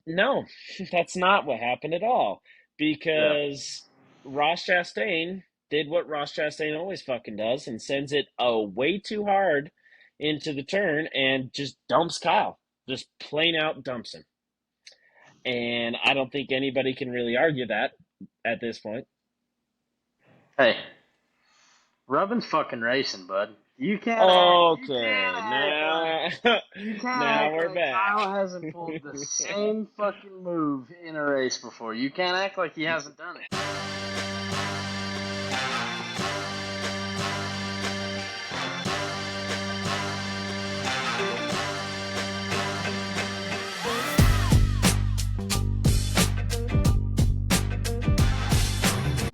No, that's not what happened at all. Yeah. Because Ross Chastain did what Ross Chastain always fucking does and sends it way too hard into the turn and just dumps Kyle. Just plain out dumps him. And I don't think anybody can really argue that at this point. Hey, Robin's fucking racing, bud. Okay, now You can't now act we're like back. Kyle hasn't pulled the same fucking move in a race before. You can't act like he hasn't done it.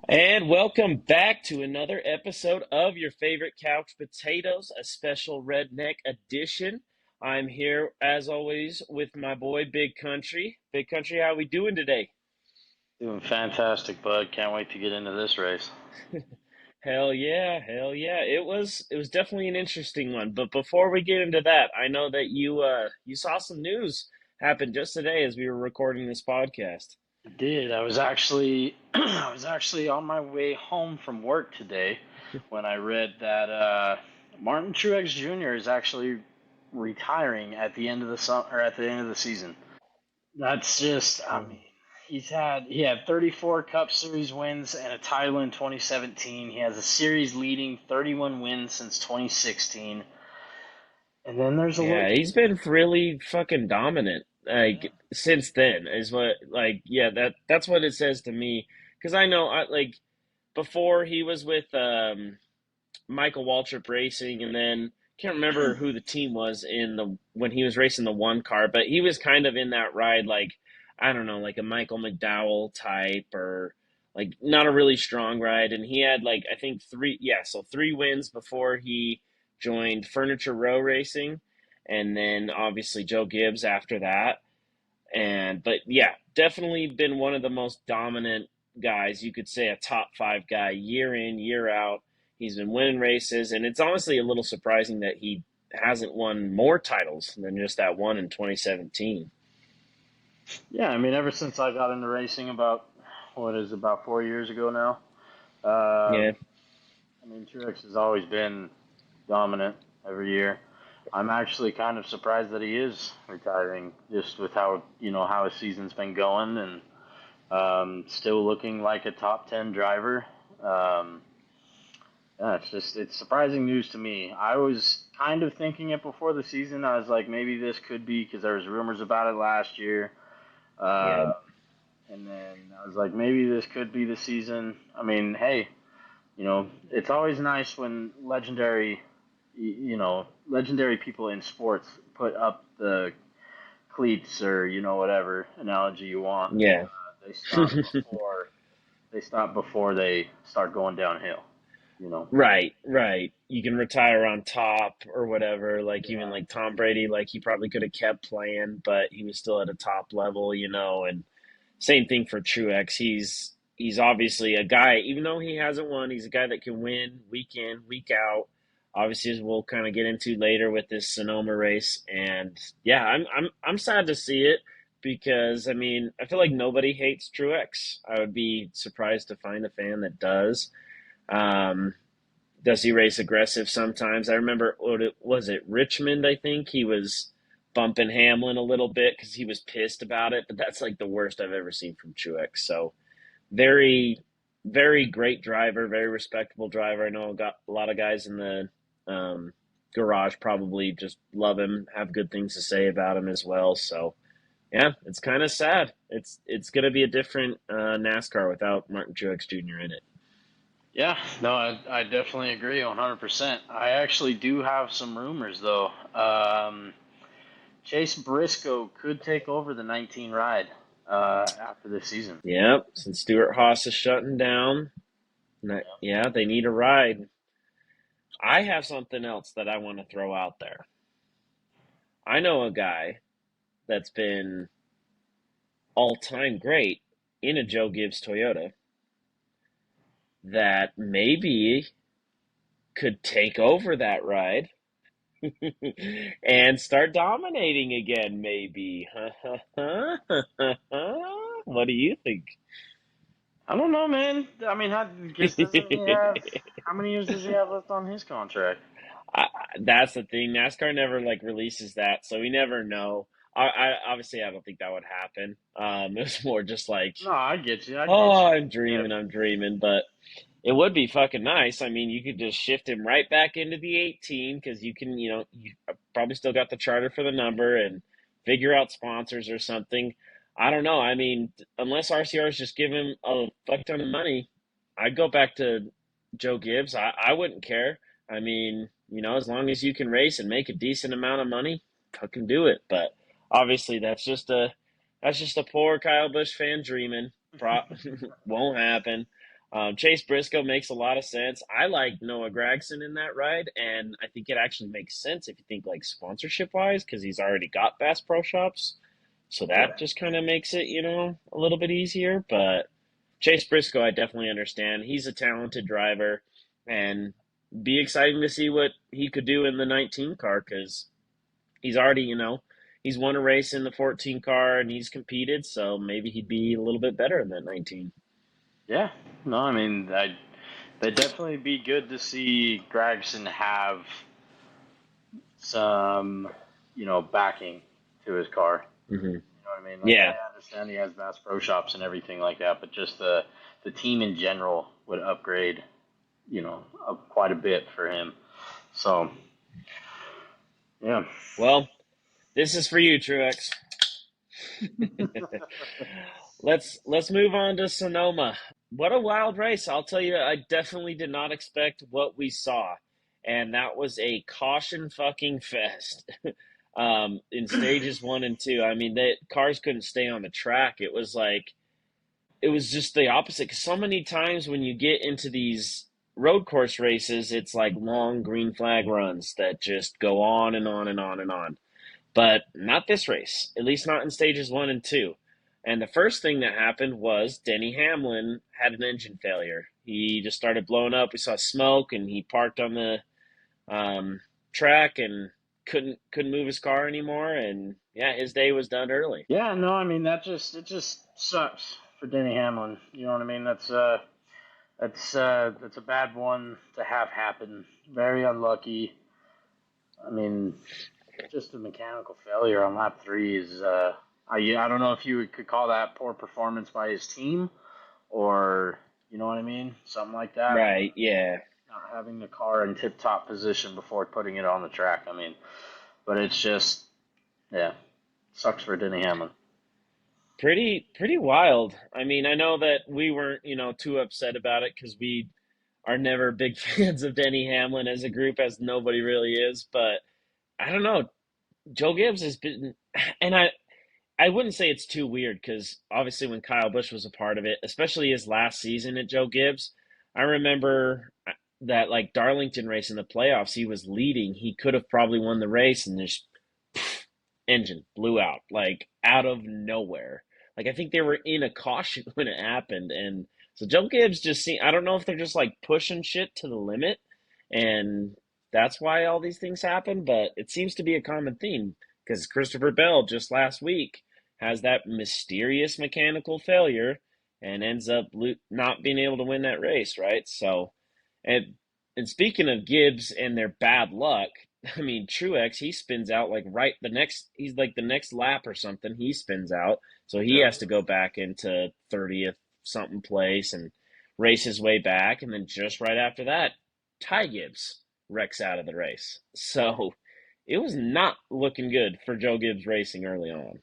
And welcome back to another episode of your favorite couch potatoes, a special redneck edition. I'm here as always with my boy Big Country. Big Country, how we doing today? Doing fantastic, bud. Can't wait to get into this race. Hell yeah, hell yeah. It was definitely an interesting one. But before we get into that, I know that you saw some news happen just today as we were recording this podcast. I did. I was actually I was actually on my way home from work today when I read that Martin Truex Jr. is actually retiring at the end of the or at the end of the season. That's just, I mean, he had 34 Cup Series wins and a title in 2017. He has a series leading 31 wins since 2016. And then there's a Yeah, look. he's been really fucking dominant Yeah. since then is what yeah, that's what it says to me because I know before he was with Michael Waltrip Racing and then can't remember who the team was in the when he was racing the one car, but he was kind of in that ride like I don't know, like a Michael McDowell type or like not a really strong ride and he had like I think three wins before he joined Furniture Row Racing and then obviously Joe Gibbs after that. And but yeah, definitely been one of the most dominant guys. You could say a top five guy year in, year out. He's been winning races, and it's honestly a little surprising that he hasn't won more titles than just that one in 2017. Yeah, I mean, ever since I got into racing about 4 years ago now, Yeah, I mean, Truex has always been dominant every year. I'm actually kind of surprised that he is retiring, just with how his season's been going and still looking like a top 10 driver. Um, yeah, it's surprising news to me. I was kind of thinking it before the season. I was like, maybe this could be because there was rumors about it last year, yeah, uh, and then I was like, maybe this could be the season. I mean, hey, it's always nice when legendary people in sports put up the cleats or whatever analogy you want. yeah. They stop before they start going downhill. You know. Right, right. You can retire on top or whatever. Like even Yeah. like Tom Brady, like he probably could have kept playing, but he was still at a top level, and same thing for Truex. He's obviously a guy, even though he hasn't won, he's a guy that can win week in, week out. Obviously, as we'll kind of get into later with this Sonoma race, and yeah, I'm sad to see it because I mean I feel like nobody hates Truex. I would be surprised to find a fan that does. Um, does he race aggressive sometimes? I remember was it Richmond? I think he was bumping Hamlin a little bit because he was pissed about it. But that's like the worst I've ever seen from Truex. So very, very great driver, very respectable driver. I know got a lot of guys in the garage probably just love him, have good things to say about him as well. So yeah, it's kind of sad. It's gonna be a different NASCAR without Martin Truex Jr. in it. Yeah, no, I definitely agree 100%. I actually do have some rumors though. Chase Briscoe could take over the 19 ride after this season. Yep, since Stuart Haas is shutting down, yeah, they need a ride. I have something else that I want to throw out there. I know a guy that's been all time great in a Joe Gibbs Toyota that maybe could take over that ride And start dominating again, maybe. What do you think? I don't know, man. I mean, I guess doesn't he have how many years does he have left on his contract? I, that's the thing. NASCAR never like releases that, so we never know. Obviously I don't think that would happen. It was more just like, No, I get you. I get oh, you. Yeah, I'm dreaming, but it would be fucking nice. I mean, you could just shift him right back into the 18 because you can, you probably still got the charter for the number and figure out sponsors or something. I don't know. I mean, unless RCRs just give him a fuck ton of money, I'd go back to Joe Gibbs. I wouldn't care. I mean, as long as you can race and make a decent amount of money, fucking do it. But obviously, that's just a poor Kyle Busch fan dreaming. Won't happen. Chase Briscoe makes a lot of sense. I like Noah Gragson in that ride, and I think it actually makes sense if you think like sponsorship wise, because he's already got Bass Pro Shops. So that yeah, just kind of makes it, a little bit easier. But Chase Briscoe, I definitely understand. He's a talented driver, and be exciting to see what he could do in the 19 car because he's already, he's won a race in the 14 car and he's competed. So maybe he'd be a little bit better in that 19. yeah. No, I mean, they'd definitely be good to see Gregson have some, backing to his car. Hmm. You know what I mean? Like Yeah. I understand he has Bass Pro Shops and everything like that, but just the team in general would upgrade, quite a bit for him. So yeah, Well, this is for you, Truex. Let's move on to Sonoma. What a wild race! I'll tell you, I definitely did not expect what we saw, and that was a caution fucking fest. In stages one and two, I mean, the cars couldn't stay on the track. It was just the opposite. Because so many times when you get into these road course races, it's like long green flag runs that just go on and on and on and on, but not this race, at least not in stages one and two. And the first thing that happened was Denny Hamlin had an engine failure. He just started blowing up. We saw smoke, and he parked on the track and couldn't move his car anymore. And yeah, his day was done early. yeah. No, I mean it just sucks for Denny Hamlin. You know what I mean? That's a bad one to have happen. Very unlucky. I mean, just a mechanical failure on lap three is. I don't know if you could call that poor performance by his team or you know what I mean, something like that. Right? Yeah. Not having the car in tip top position before putting it on the track. I mean, but it's just yeah, sucks for Denny Hamlin. Pretty wild. I mean, I know that we weren't, too upset about it because we are never big fans of Denny Hamlin as a group, as nobody really is. But I don't know. Joe Gibbs has been, and I wouldn't say it's too weird because obviously when Kyle Busch was a part of it, especially his last season at Joe Gibbs, I remember that like Darlington race in the playoffs, he was leading. He could have probably won the race, and this engine blew out like out of nowhere. Like I think they were in a caution when it happened, and so Joe Gibbs just seemed. I don't know if they're just like pushing shit to the limit, and that's why all these things happen. But it seems to be a common theme because Christopher Bell just last week has that mysterious mechanical failure and ends up not being able to win that race, right? So, and and speaking of Gibbs and their bad luck, I mean, Truex, he spins out like he's like the next lap or something, he spins out. So he Yeah. has to go back into 30th something place and race his way back. And then just right after that, Ty Gibbs wrecks out of the race. So it was not looking good for Joe Gibbs Racing early on.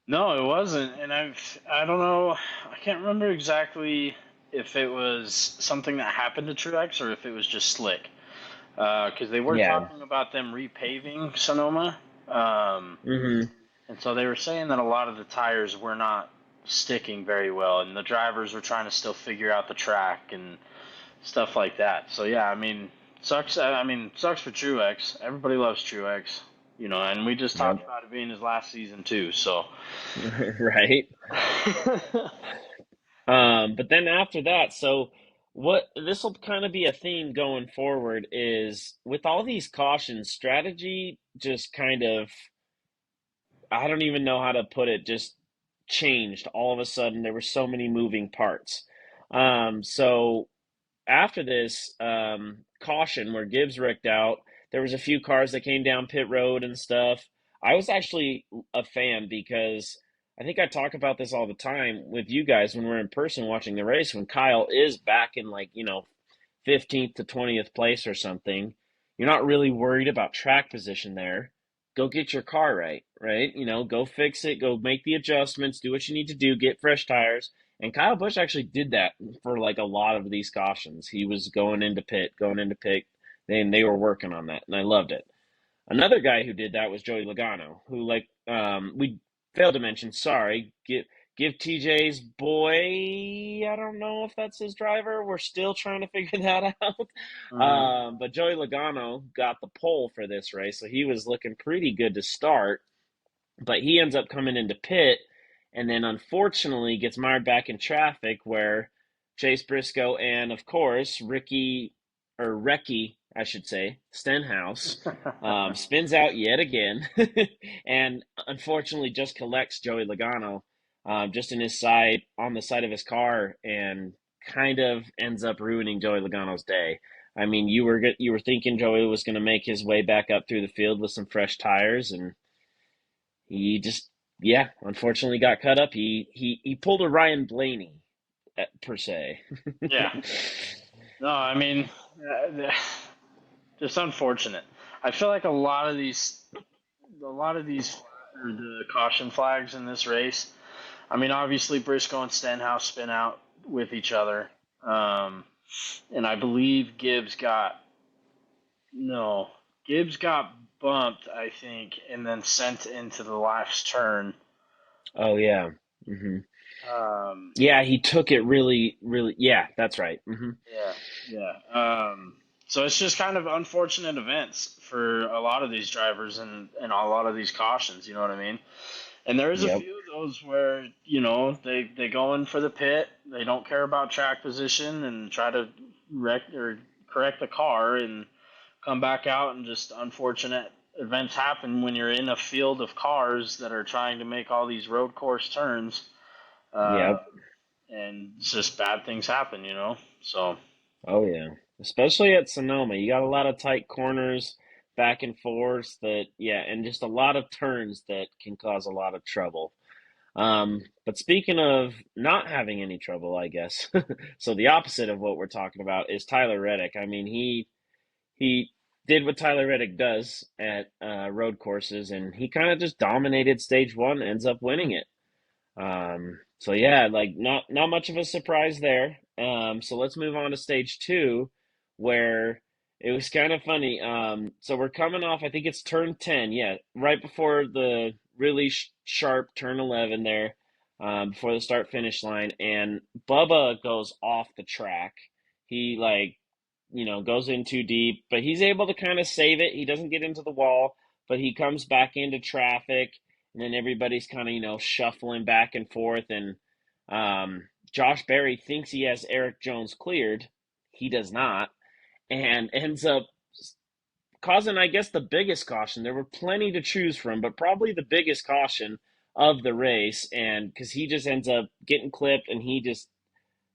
No, it wasn't, and I don't know, I can't remember exactly if it was something that happened to Truex or if it was just slick. Because they were Yeah. talking about them repaving Sonoma, um, Hmm. and so they were saying that a lot of the tires were not sticking very well, and the drivers were trying to still figure out the track and stuff like that. So yeah, I mean, sucks. I mean, sucks for Truex. Everybody loves Truex, and we just talked Yep. about it being his last season too. So Right. But then after that, so what this will kind of be a theme going forward is with all these cautions, strategy just kind of, I don't even know how to put it, just changed all of a sudden. There were so many moving parts. So after this caution where Gibbs wrecked out, there was a few cars that came down pit road and stuff. I was actually a fan because I think I talk about this all the time with you guys when we're in person watching the race. When Kyle is back in, like, 15th to 20th place or something, you're not really worried about track position there. Go get your car right, right? Go fix it, go make the adjustments, do what you need to do, get fresh tires. And Kyle Busch actually did that for like a lot of these cautions. He was going into pit, and they were working on that, and I loved it. Another guy who did that was Joey Logano, who, like, we failed to mention. Sorry, give TJ's boy. I don't know if that's his driver. We're still trying to figure that out. Hmm. But Joey Logano got the pole for this race, so he was looking pretty good to start. But he ends up coming into pit, and then unfortunately gets mired back in traffic where Chase Briscoe and, of course, Recky, I should say, Stenhouse, spins out yet again, and unfortunately just collects Joey Logano, just in his side, on the side of his car, and kind of ends up ruining Joey Logano's day. I mean, you were thinking Joey was going to make his way back up through the field with some fresh tires, and he just, yeah, unfortunately got cut up. He pulled a Ryan Blaney, per se. Yeah. No, I mean, just unfortunate. I feel like a lot of these are the caution flags in this race. I mean, obviously Briscoe and Stenhouse spin out with each other, um, and I believe no, Gibbs got bumped, I think, and then sent into the last turn. Oh yeah. hmm Um, Yeah, he took it really, really. Yeah, that's right. yeah, yeah. So it's just kind of unfortunate events for a lot of these drivers and a lot of these cautions. You know what I mean? And there is a Yep. few of those where they go in for the pit. They don't care about track position and try to wreck or correct the car and come back out, and just unfortunate events happen when you're in a field of cars that are trying to make all these road course turns. Uh, Yep. and just bad things happen. So Oh yeah. Especially at Sonoma, you got a lot of tight corners, back and forth. That, yeah, and just a lot of turns that can cause a lot of trouble. But speaking of not having any trouble, I guess, so the opposite of what we're talking about is Tyler Reddick. I mean, he did what Tyler Reddick does at road courses, and he kind of just dominated stage one, ends up winning it. So yeah, like, not much of a surprise there. So let's move on to stage two, where it was kind of funny. So we're coming off, I think it's turn 10, yeah, right before the really sharp turn 11 there, before the start finish line, and Bubba goes off the track. He, like, goes in too deep, but he's able to kind of save it. He doesn't get into the wall, but he comes back into traffic, and then everybody's kind of, shuffling back and forth. And Josh Berry thinks he has Eric Jones cleared. He does not, and ends up causing, I guess, the biggest caution. There were plenty to choose from, but probably the biggest caution of the race. And because he just ends up getting clipped, and he just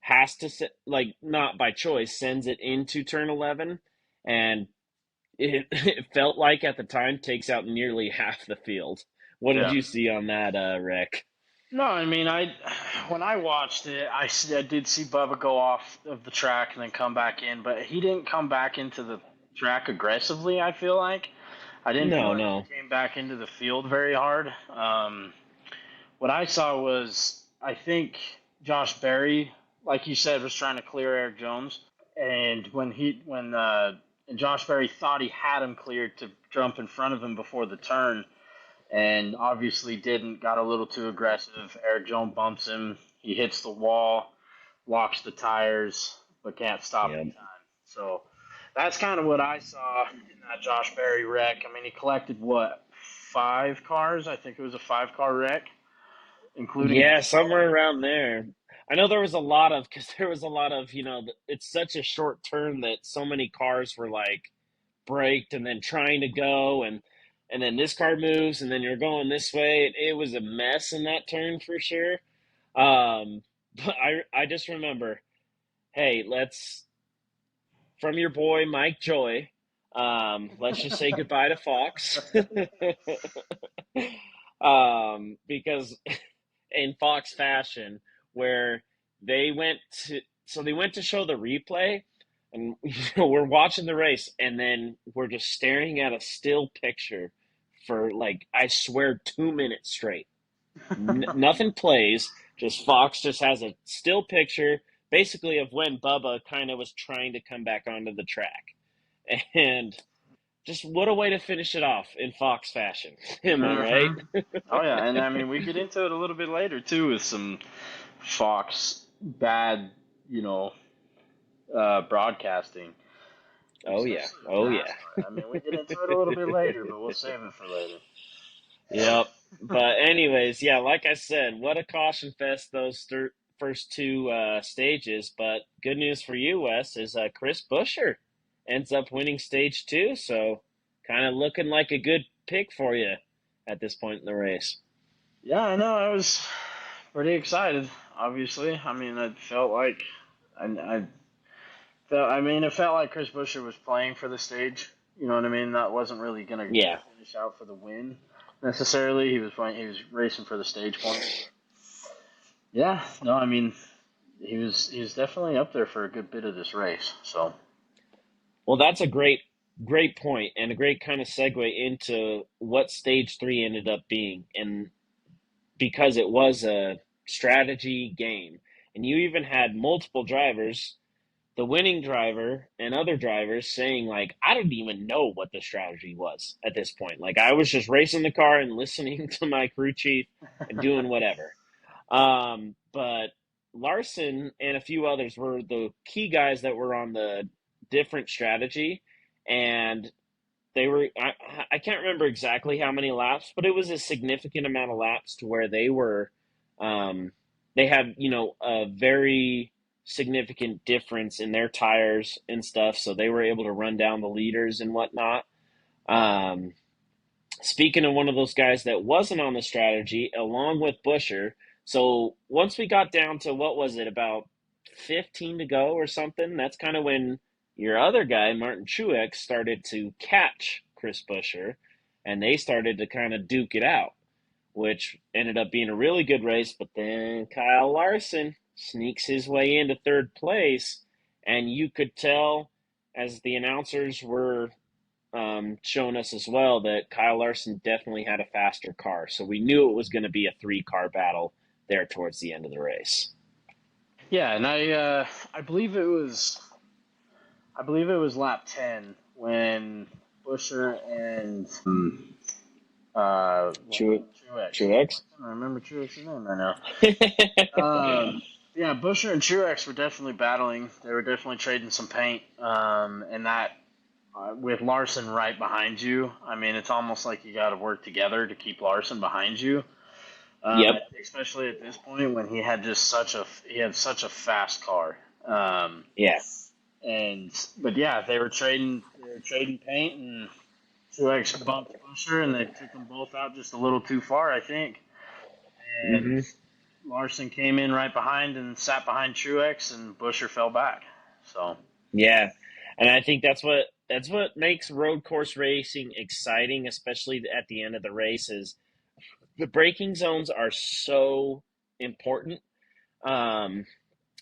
has to, like, not by choice, sends it into turn 11, and it felt like at the time takes out nearly half the field. What did yeah. you see on that, Rick? No, I mean, when I watched it, I did see Bubba go off of the track and then come back in, but he didn't come back into the track aggressively. I feel like I didn't feel No, like he no. came back into the field very hard. What I saw was, I think Josh Berry, like you said, was trying to clear Eric Jones, and and Josh Berry thought he had him cleared to jump in front of him before the turn, and obviously didn't. Got a little too aggressive. Eric Jones bumps him. He hits the wall, locks the tires, but can't stop in Yep. time. So that's kind of what I saw in that Josh Berry wreck. I mean, he collected what, 5 cars? I think it was a 5-car wreck, including Yeah, himself. somewhere around there. I know there was a lot of, because there was a lot of, it's such a short turn that so many cars were like braked and then trying to go, and then this car moves and then you're going this way. It was a mess in that turn for sure. But I just remember, hey, let's, from your boy Mike Joy, let's just say goodbye to Fox. Because in Fox fashion, where they went they went to show the replay, and we're watching the race, and then we're just staring at a still picture for like, I swear, 2 minutes straight. Nothing plays. Just Fox just has a still picture, basically of when Bubba kind of was trying to come back onto the track, and just what a way to finish it off in Fox fashion. Am I right? Hmm. Oh yeah, and I mean we get into it a little bit later too with some Fox bad, you know, broadcasting, Oh yeah. especially with Oh yeah. NASCAR. I mean we get into it a little bit later, but we'll save it for later. Yep. But anyways, yeah, like I said, what a caution fest those first two stages. But good news for you, Wes, is Chris Buescher ends up winning stage two. So kind of looking like a good pick for you at this point in the race. Yeah, I know. I was pretty excited. Obviously, I mean, I felt. I mean, it felt like Chris Buescher was playing for the stage. You know what I mean? That wasn't really gonna Yeah. finish out for the win necessarily. He was playing. He was racing for the stage points. Yeah. No, I mean, he was definitely up there for a good bit of this race. So. Well, that's a great point and a great kind of segue into what stage three ended up being. And because it was a strategy game, and you even had multiple drivers, the winning driver and other drivers saying like, I don't even know what the strategy was at this point. Like, I was just racing the car and listening to my crew chief and doing whatever. But Larson and a few others were the key guys that were on the different strategy, and they were, I can't remember exactly how many laps, but it was a significant amount of laps to where they were, um, they had, a very significant difference in their tires and stuff, so they were able to run down the leaders and whatnot. Um, Speaking of one of those guys that wasn't on the strategy, along with Busher, so once we got down to, what was it, about 15 to go or something, that's kind of when your other guy, Martin Truex, started to catch Chris Busher, and they started to kind of duke it out, which ended up being a really good race. But then Kyle Larson sneaks his way into third place, and you could tell, as the announcers were shown us as well, that Kyle Larson definitely had a faster car. So we knew it was going to be a three-car battle there towards the end of the race. Yeah, and I believe it was lap 10 when Busher and True, Truex. Truex. I can't remember Truex's name right now. Yeah, Busher and Truex were definitely battling. They were definitely trading some paint. And that with Larson right behind you, I mean, it's almost like you got to work together to keep Larson behind you. Yep. Especially at this point when he had such a fast car. Um, Yeah. but yeah, they were trading paint, and Truex bumped Busher, and they took them both out just a little too far, I think. And Hmm. Larson came in right behind and sat behind Truex, and Busher fell back. So Yeah, and I think that's what makes road course racing exciting, especially at the end of the race. Is the braking zones are so important. Um,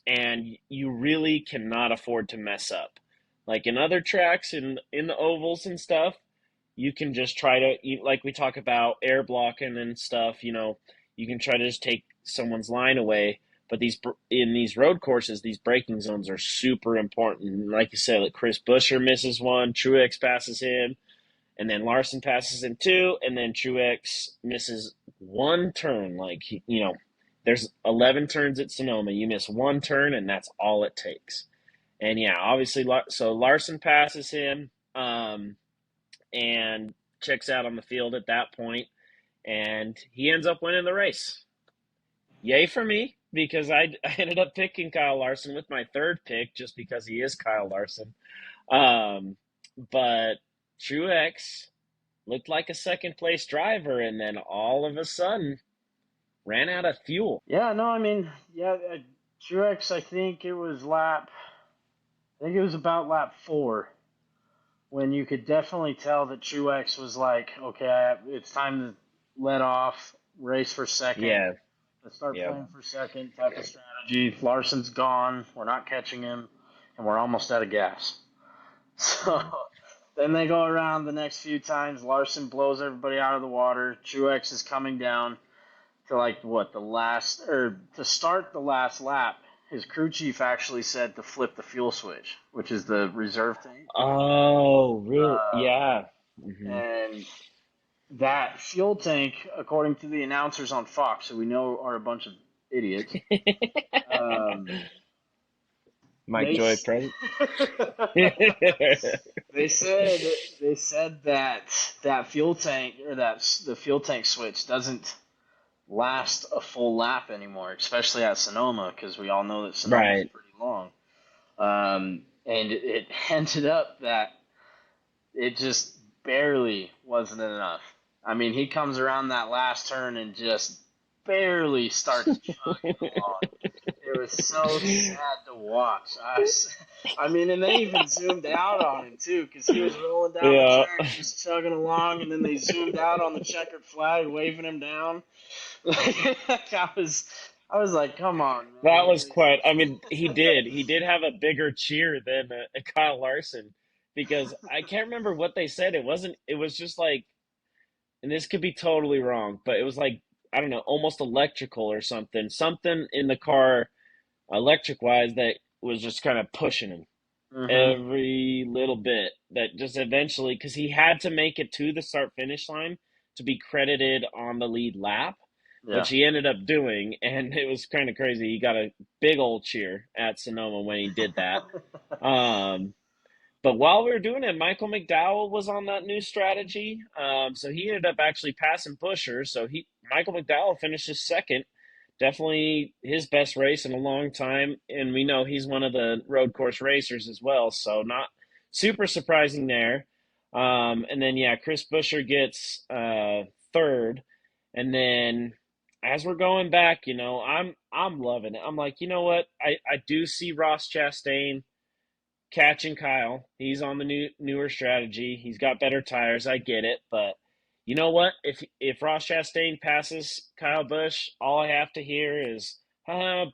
and you really cannot afford to mess up. Like in other tracks, in the ovals and stuff, you can just try to, like we talk about air blocking and stuff. You can try to just take someone's line away. But in these road courses, these braking zones are super important. Like you said, like Chris Buescher misses one, Truex passes him, and then Larson passes him too, and then Truex misses one turn. Like, there's 11 turns at Sonoma. You miss one turn, and that's all it takes. And yeah, obviously, so Larson passes him, and checks out on the field at that point, and he ends up winning the race. Yay for me. because I ended up picking Kyle Larson with my third pick just because he is Kyle Larson. Um, but Truex looked like a second place driver, and then all of a sudden ran out of fuel. Yeah, no, I mean, yeah, Truex. I think it was about lap 4 when you could definitely tell that Truex was like, okay, it's time to let off, race for second, Yeah, let's start yeah. playing for second type of strategy. Larson's gone, we're not catching him, and we're almost out of gas. So then they go around the next few times. Larson blows everybody out of the water. Truex is coming down to like what the last or to start the last lap. His crew chief actually said to flip the fuel switch, which is the reserve tank. Oh, really? Um, Yeah. Hmm. and that fuel tank, according to the announcers on Fox, who we know are a bunch of idiots, um, Mike they Joy present. they said they said that that fuel tank or that the fuel tank switch doesn't last a full lap anymore, especially at Sonoma, because we all know that Sonoma's Right. pretty long. And it ended up that it just barely wasn't enough. I mean, he comes around that last turn and just barely starts chugging along. It was so sad to watch. I mean, and they even zoomed out on him too, because he was rolling down the Yeah. track, just chugging along, and then they zoomed out on the checkered flag, waving him down. I was like, come on, That man. was quite. I mean, he did. He did have a bigger cheer than Kyle Larson because I can't remember what they said. It wasn't. It was just like, and this could be totally wrong, but it was like I don't know, almost electrical or something. Something in the car, electric wise, that was just kind of pushing him Hmm. every little bit. That just eventually, because he had to make it to the start finish line to be credited on the lead lap, Yeah. which he ended up doing, and it was kind of crazy. He got a big old cheer at Sonoma when he did that. Um, but while we were doing it, Michael McDowell was on that new strategy. So he ended up actually passing Busher. So Michael McDowell finishes second. Definitely his best race in a long time. And we know he's one of the road course racers as well. So not super surprising there. And then yeah, Chris Busher gets third. And then as we're going back, I'm loving it. I'm like, you know what? I do see Ross Chastain catching Kyle. He's on the newer strategy. He's got better tires. I get it, but you know what? If Ross Chastain passes Kyle Busch, all I have to hear is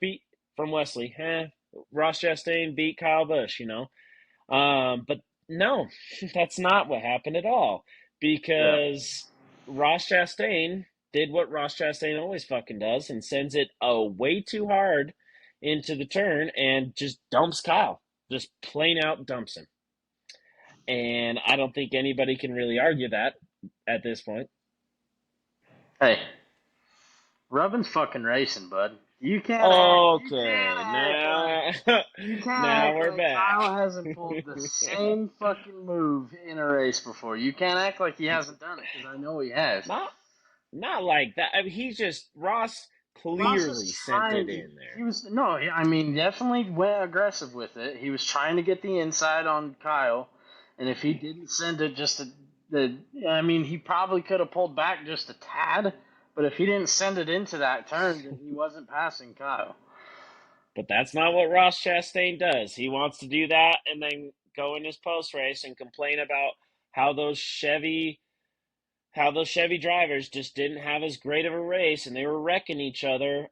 beat from Wesley. Ross Chastain beat Kyle Busch. But no, that's not what happened at all Yeah. because Ross Chastain did what Ross Chastain always fucking does and sends it way too hard into the turn and just dumps Kyle. Just plain out dumps him. And I don't think anybody can really argue that at this point. Hey, Rubbin's fucking racing, bud. Okay, now You can't now act we're like back. Kyle hasn't pulled the same fucking move in a race before. You can't act like he hasn't done it, because I know he has. not not like that. I mean, he's just Ross Ross was clearly sent it trying. in He there. was no. I mean, definitely went aggressive with it. He was trying to get the inside on Kyle, and if he didn't send it just the, I mean, he probably could have pulled back just a tad. But if he didn't send it into that turn, then he wasn't passing Kyle. But that's not what Ross Chastain does. He wants to do that and then go in his post race and complain about how those Chevy how those Chevy drivers just didn't have as great of a race and they were wrecking each other.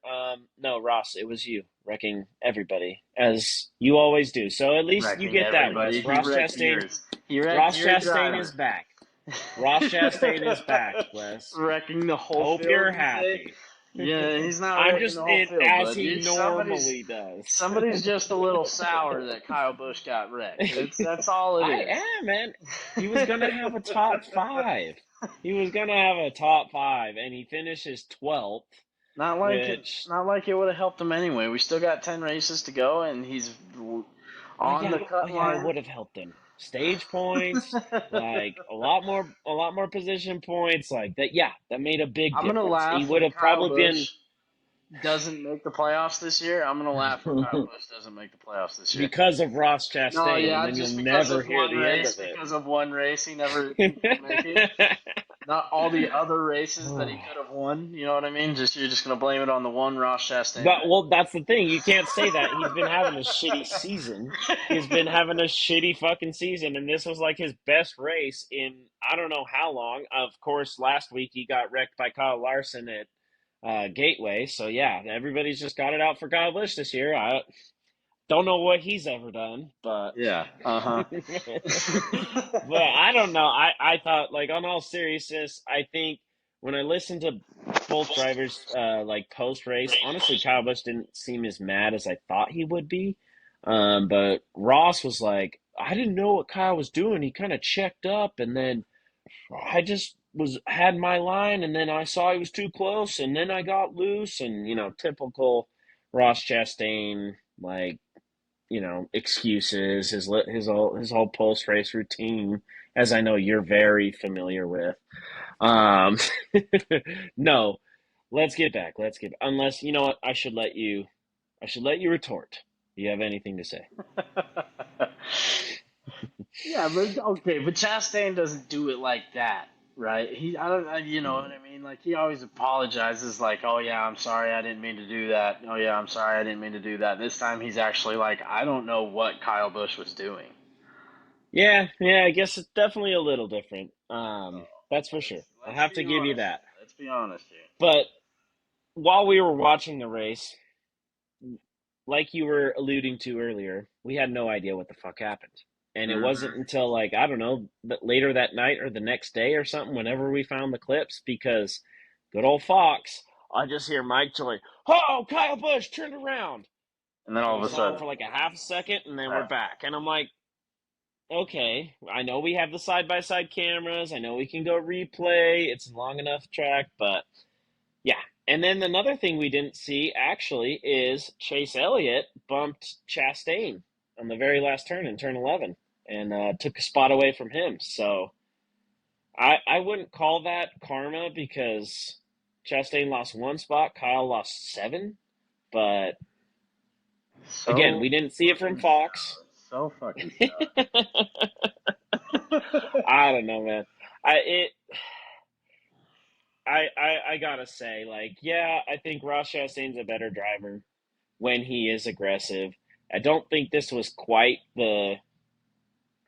No, Ross, it was you wrecking everybody as you always do. So at least you Wrecking get that, everybody. Wes. He wrecked yours. He wrecked Ross your Chastain is driver. back. Ross Chastain is back, Wes. Wrecking the whole Hope you're field, you say? happy. Yeah, he's not I'm wrecking just the whole it field, as bud. he Somebody's normally does. somebody's just a little sour that Kyle Busch got wrecked. That's all it I is. am, man. He was gonna have a top five. He was gonna have a top five, and he finishes 12th, which Not like it would have helped him anyway. We still got 10 races to go, and he's on the oh cut yeah, it line. would have helped him. Stage points, like a lot more position points, like that. Yeah, that made a big I'm gonna difference. He laugh would when have Kyle probably been. Busch doesn't make the playoffs this year, I'm gonna laugh when Kyle Busch doesn't make the playoffs this year. Because of Ross No, Chastain, and yeah, then you'll just because never of hear one the end race, of it. because of one race, he couldn't make it. Not all the other races that he could have won. You know what I mean? Just you're just gonna blame it on the one Ross Chastain But well, that's the thing. You can't say that. He's been having a shitty season. He's been race. having a shitty fucking season, and this was like his best race in I don't know how long. Of course, last week he got wrecked by Kyle Larson at Gateway. So yeah, everybody's just got it out for Kyle Busch this year. I don't know what he's ever done, but Yeah. Uh huh. but I don't know. I thought like on all seriousness, I think when I listened to both drivers like post race, honestly Kyle Busch didn't seem as mad as I thought he would be. But Ross was like, I didn't know what Kyle was doing. He kind of checked up and then I just was had my line and then I saw he was too close and then I got loose and typical Ross Chastain like excuses, his whole post race routine, as I know you're very familiar with. Um, no, let's get back. Let's get unless you know what I should let you retort. Do you have anything to say? Yeah, but okay, but Chastain doesn't do it like that, right? I don't, you know what I mean? Like he always apologizes, like, "Oh yeah, I'm sorry, I didn't mean to do that. Oh yeah, I'm sorry, I didn't mean to do that." This time he's actually like, "I don't know what Kyle Busch was doing." Yeah, yeah. I guess it's definitely a little different. So That's for sure. let's I'll let's have be to give you honest that. here. Let's be honest here. But while we were watching the race, like you were alluding to earlier, we had no idea what the fuck happened. And it wasn't Hmm. until like, I don't know, later that night or the next day or something, whenever we found the clips, because good old Fox, I just hear Mike Joy, oh, Kyle Busch turned around. And then And all we of a saw him sudden, for like a half a second and then we're right. back. And I'm like, okay, I know we have the side by side cameras. I know we can go replay. It's a long enough track, but yeah. And then another thing we didn't see actually is Chase Elliott bumped Chastain on the very last turn in turn 11 and took a spot away from him. So I wouldn't call that karma because Chastain lost one spot, Kyle lost seven. But again, So we didn't see it from fucking Fox. shallow. So fucking shallow. I don't know, man. I it I gotta say, like, yeah, I think Ross Chastain's a better driver when he is aggressive. I don't think this was quite the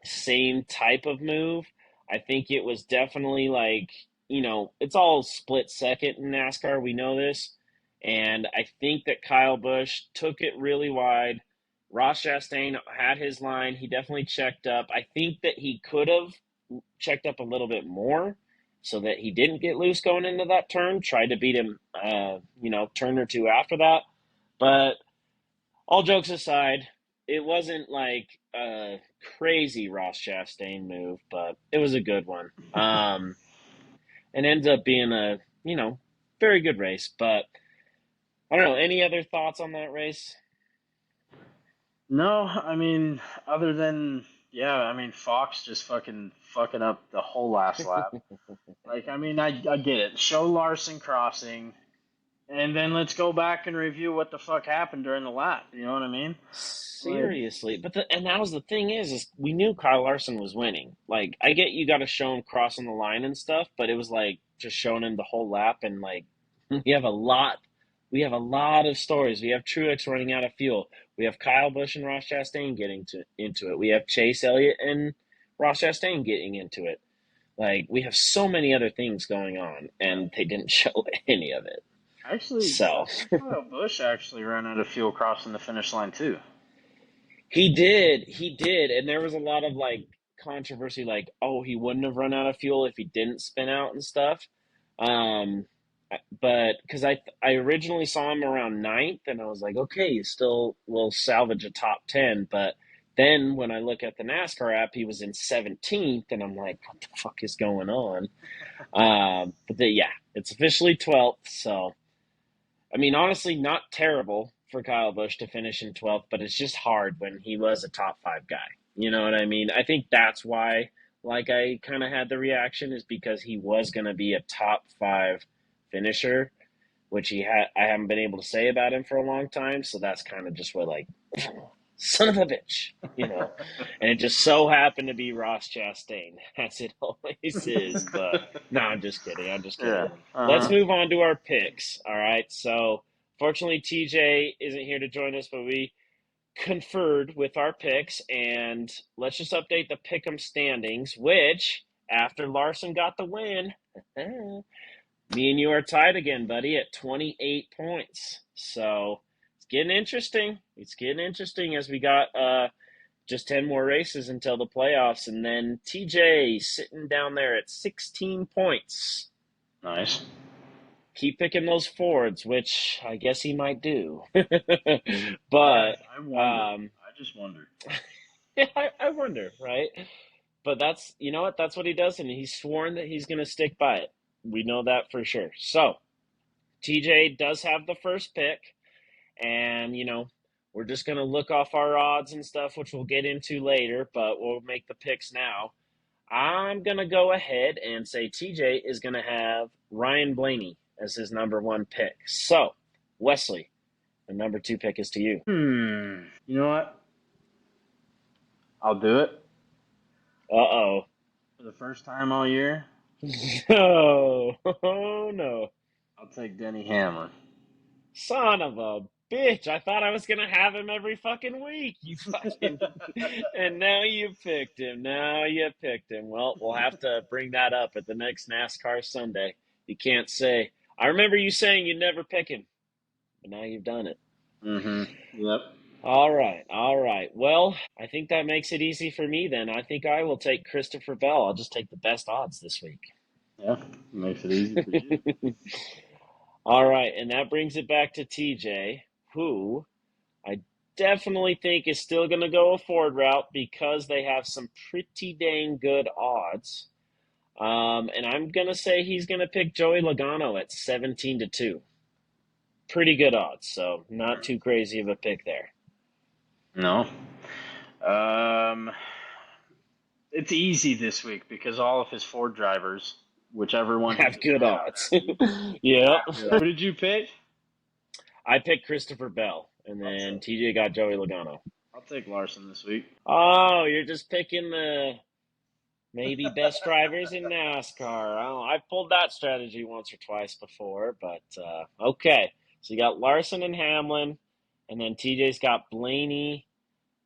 same type of move. I think it was definitely like, it's all split second in NASCAR. We know this. And I think that Kyle Busch took it really wide. Ross Chastain had his line. He definitely checked up. I think that he could have checked up a little bit more so that he didn't get loose going into that turn. Tried to beat him, turn or two after that. But all jokes aside, it wasn't like a crazy Ross Chastain move, but it was a good one. And ends up being a, very good race. But I don't know. Any other thoughts on that race? No, I mean, other than yeah, I mean, Fox just fucking up the whole last lap. Like, I mean, I get it. Show Larson crossing, and then let's go back and review what the fuck happened during the lap. You know what I mean? Like, Seriously, but and that was the thing is we knew Kyle Larson was winning. Like, I get you got to show him crossing the line and stuff, but it was like just showing him the whole lap and like we have a lot, we have a lot of stories. We have Truex running out of fuel. We have Kyle Busch and Ross Chastain getting into it. We have Chase Elliott and Ross Chastain getting into it. Like we have so many other things going on, and they didn't show any of it. actually, I So think Kyle Busch actually ran out of fuel crossing the finish line too. he did, and there was a lot of like controversy, like, oh, he wouldn't have run out of fuel if he didn't spin out and stuff. Um, but because I originally saw him around ninth, and I was like, okay, he still will salvage a top 10. But then when I look at the NASCAR app, he was in 17th, and I'm like, what the fuck is going on? Yeah, it's officially 12th, so I mean, honestly, not terrible for Kyle Busch to finish in 12th, but it's just hard when he was a top five guy. You know what I mean? I think that's why, like, I kind of had the reaction is because he was going to be a top five finisher. which I haven't been able to say about him for a long time. So that's kind of just what like, son of a bitch, you know. And it just so happened to be Ross Chastain, as it always is. But no, I'm just kidding. I'm just Yeah. kidding. Let's Uh-huh. move on to our picks. All right. So fortunately, TJ isn't here to join us, but we conferred with our picks, and let's just update the pick'em standings. Which, after Larson got the win, me and you are tied again, buddy, at 28 points. So it's getting interesting. It's getting interesting as we got just 10 more races until the playoffs. And then TJ sitting down there at 16 points. Nice. Keep picking those Fords, which I guess he might do. I But I wonder. I just wonder. yeah, I wonder, right? But that's, you know what? That's what he does, and he's sworn that he's going to stick by it. We know that for sure. So TJ does have the first pick, and we're just gonna look off our odds and stuff, which we'll get into later, but we'll make the picks now. I'm gonna go ahead and say TJ is gonna have Ryan Blaney as his number one pick. So, Wesley, the number two pick is to you. You know what? I'll do it Uh for the first time all year. oh. Oh no. I'll take Denny Hamlin. Son of a bitch. I thought I was going to have him every fucking week. You fucking. And now you picked him. Now you picked him. Well, we'll have to bring that up at the next NASCAR Sunday. You can't say, I remember you saying you'd never pick him, but now you've done it. Yep. All right. All right. Well, I think that makes it easy for me then. I think I will take Christopher Bell. I'll just take the best odds this week. Yeah. Makes it easy for you. All right, and that brings it back to TJ, who I definitely think is still going to go a Ford route because they have some pretty dang good odds. And I'm going to say he's going to pick Joey Logano at 17-2. Pretty good odds, so not too crazy of a pick there. No. Um, it's easy this week because all of his Ford drivers, whichever one he Have gets good rid of, odds. Yeah. Who did you pick? I picked Christopher Bell, and I'll then take, TJ got Joey Logano. I'll take Larson this week. Oh, you're just picking the maybe best drivers in NASCAR. I've pulled that strategy once or twice before, but okay. So you got Larson and Hamlin, and then TJ's got Blaney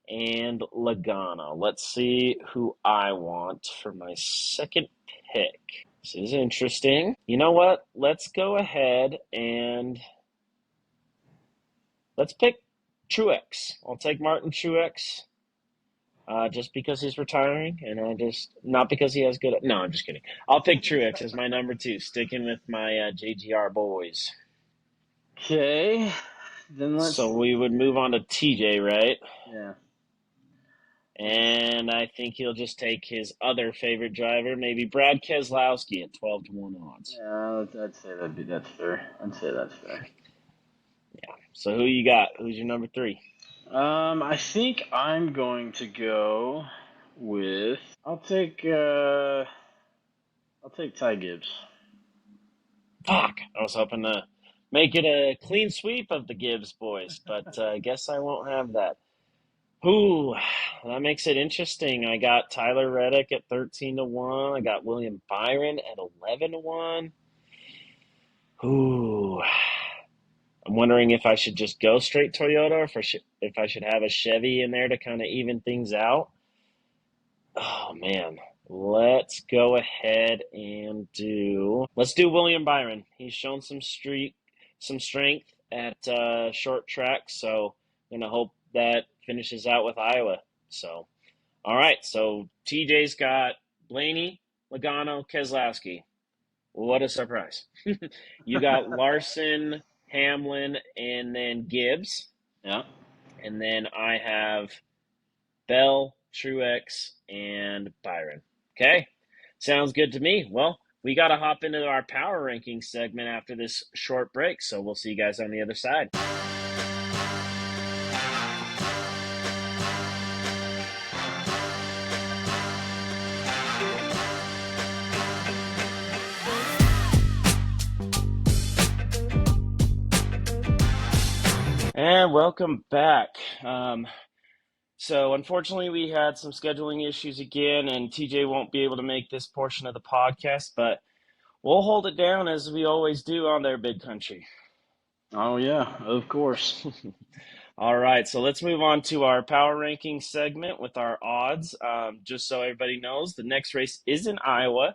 and Logano. Let's see who I want for my second pick. This is interesting. You know what? Let's go ahead and let's pick Truex. I'll take Martin Truex. Just because he's retiring, and not because he has good. No, I'm just kidding. I'll pick Truex as my number two, sticking with my JGR boys. Okay. Then let's So see. we would move on to TJ, right? Yeah. And I think he'll just take his other favorite driver, maybe Brad Keselowski at 12-1 odds. Yeah, I'd say that's fair. I'd say that's fair. Yeah. So who you got? Who's your number three? I think I'm going to go with. I'll take Ty Gibbs. Fuck! I was hoping to make it a clean sweep of the Gibbs boys, but I guess I won't have that. Ooh, that makes it interesting. I got Tyler Reddick at 13-1. I got William Byron at 11-1. Ooh, I'm wondering if I should just go straight Toyota, or if I should have a Chevy in there to kind of even things out. Oh man, let's go ahead and let's do William Byron. He's shown some strength at short track, so I'm gonna hope that finishes out with Iowa. So, all right. So TJ's got Blaney, Logano, Keselowski. What a surprise! You got Larson, Hamlin, and then Gibbs, Yeah. and then I have Bell, Truex, and Byron. Okay, sounds good to me. Well, we got to hop into our power ranking segment after this short break, so we'll see you guys on the other side. And welcome back. So, unfortunately, we had some scheduling issues again, and TJ won't be able to make this portion of the podcast, but we'll hold it down as we always do on their big country. Oh yeah, of course. All right, so let's move on to our power ranking segment with our odds. Just so everybody knows, the next race is in Iowa.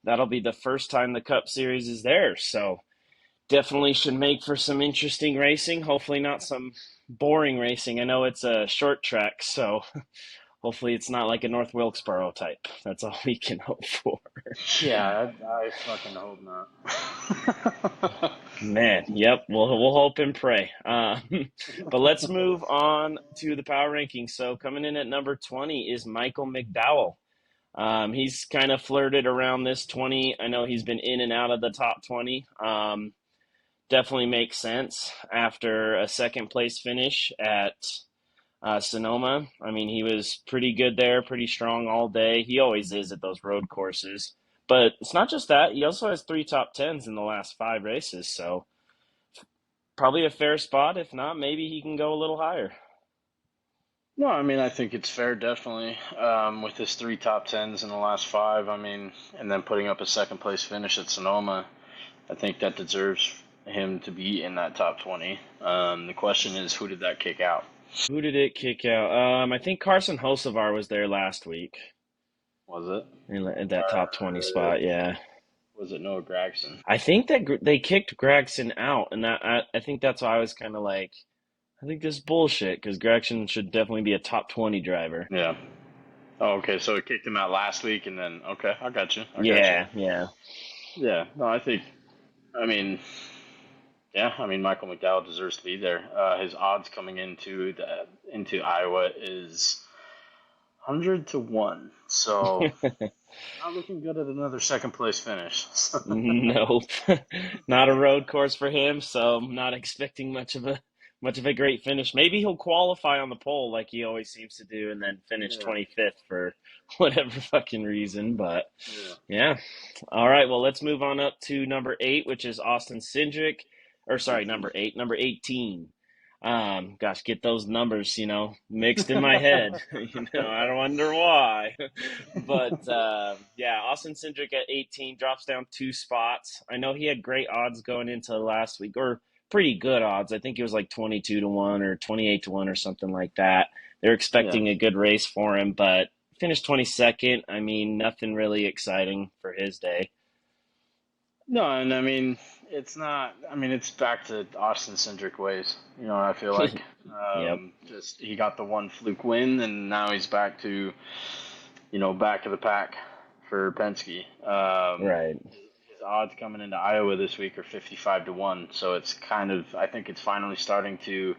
That'll be the first time the Cup Series is there. So, definitely should make for some interesting racing. Hopefully, not some boring racing. I know it's a short track, so hopefully it's not like a North Wilkesboro type. That's all we can hope for. Yeah, I fucking hope not. Man, yep, we'll hope and pray. But let's move on to the power rankings. So coming in at number 20 is Michael McDowell. He's kind of flirted around this 20. I know he's been in and out of the top 20. Definitely makes sense after a second place finish at Sonoma. I mean, he was pretty good there, pretty strong all day. He always is at those road courses. But it's not just that. He also has three top tens in the last five races. So probably a fair spot. If not, maybe he can go a little higher. No, I mean I think it's fair, definitely. With his three top tens in the last five, I mean, and then putting up a second place finish at Sonoma, I think that deserves him to be in that top 20. The question is, who did that kick out? Who did it kick out? I think Carson Hocevar was there last week Was it? in that top 20 Or spot. Yeah. was it Noah Gragson? I think that they kicked Gregson out, and I think that's why I was kind of like, I think this is bullshit because Gregson should definitely be a top 20 driver. Yeah. Oh, okay. So it kicked him out last week, and then okay, I got you. I got you. Yeah, yeah. Yeah. No, I think. I mean, yeah. I mean, Michael McDowell deserves to be there. His odds coming into Iowa is 100 to 1. So not looking good at another second place finish. Nope. Not a road course for him, so I'm not expecting much of a great finish. Maybe he'll qualify on the pole like he always seems to do and then finish Yeah. 25th for whatever fucking reason, but Yeah. yeah. All right, well, let's move on up to number 8, which is Austin Cindric, or sorry, 18. number 18. Gosh, get those numbers, mixed in my head. I don't wonder why. But yeah, Austin Cindric at 18 drops down two spots. I know he had great odds going into last week, or pretty good odds. I think it was like 22 to 1 or 28 to 1 or something like that. They're Yeah. expecting a good race for him, but finished 22nd. I mean, nothing really exciting for his day. No, and I mean it's not. I mean it's back to Austin centric ways. I feel like Yep. just he got the one fluke win, and now he's back to back of the pack for Penske. Right. His odds coming into Iowa this week are 55 to 1, so it's kind of I think it's finally starting to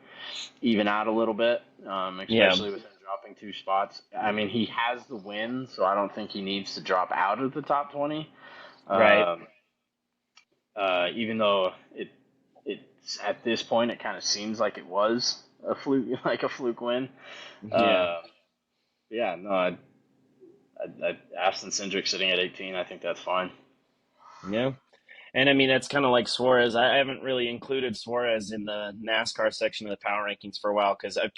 even out a little bit, Yeah. especially with him dropping two spots. I mean he has the win, so I don't think he needs to drop out of the top 20. Right. Um, even though it's at this point it kind of seems like it was a fluke like a fluke win. Yeah. Uh, yeah, no, Aston Cindric sitting at 18, I think that's fine. Yeah. And I mean, that's kind of like Suarez. I haven't really included Suarez in the NASCAR section of the power rankings for a while because I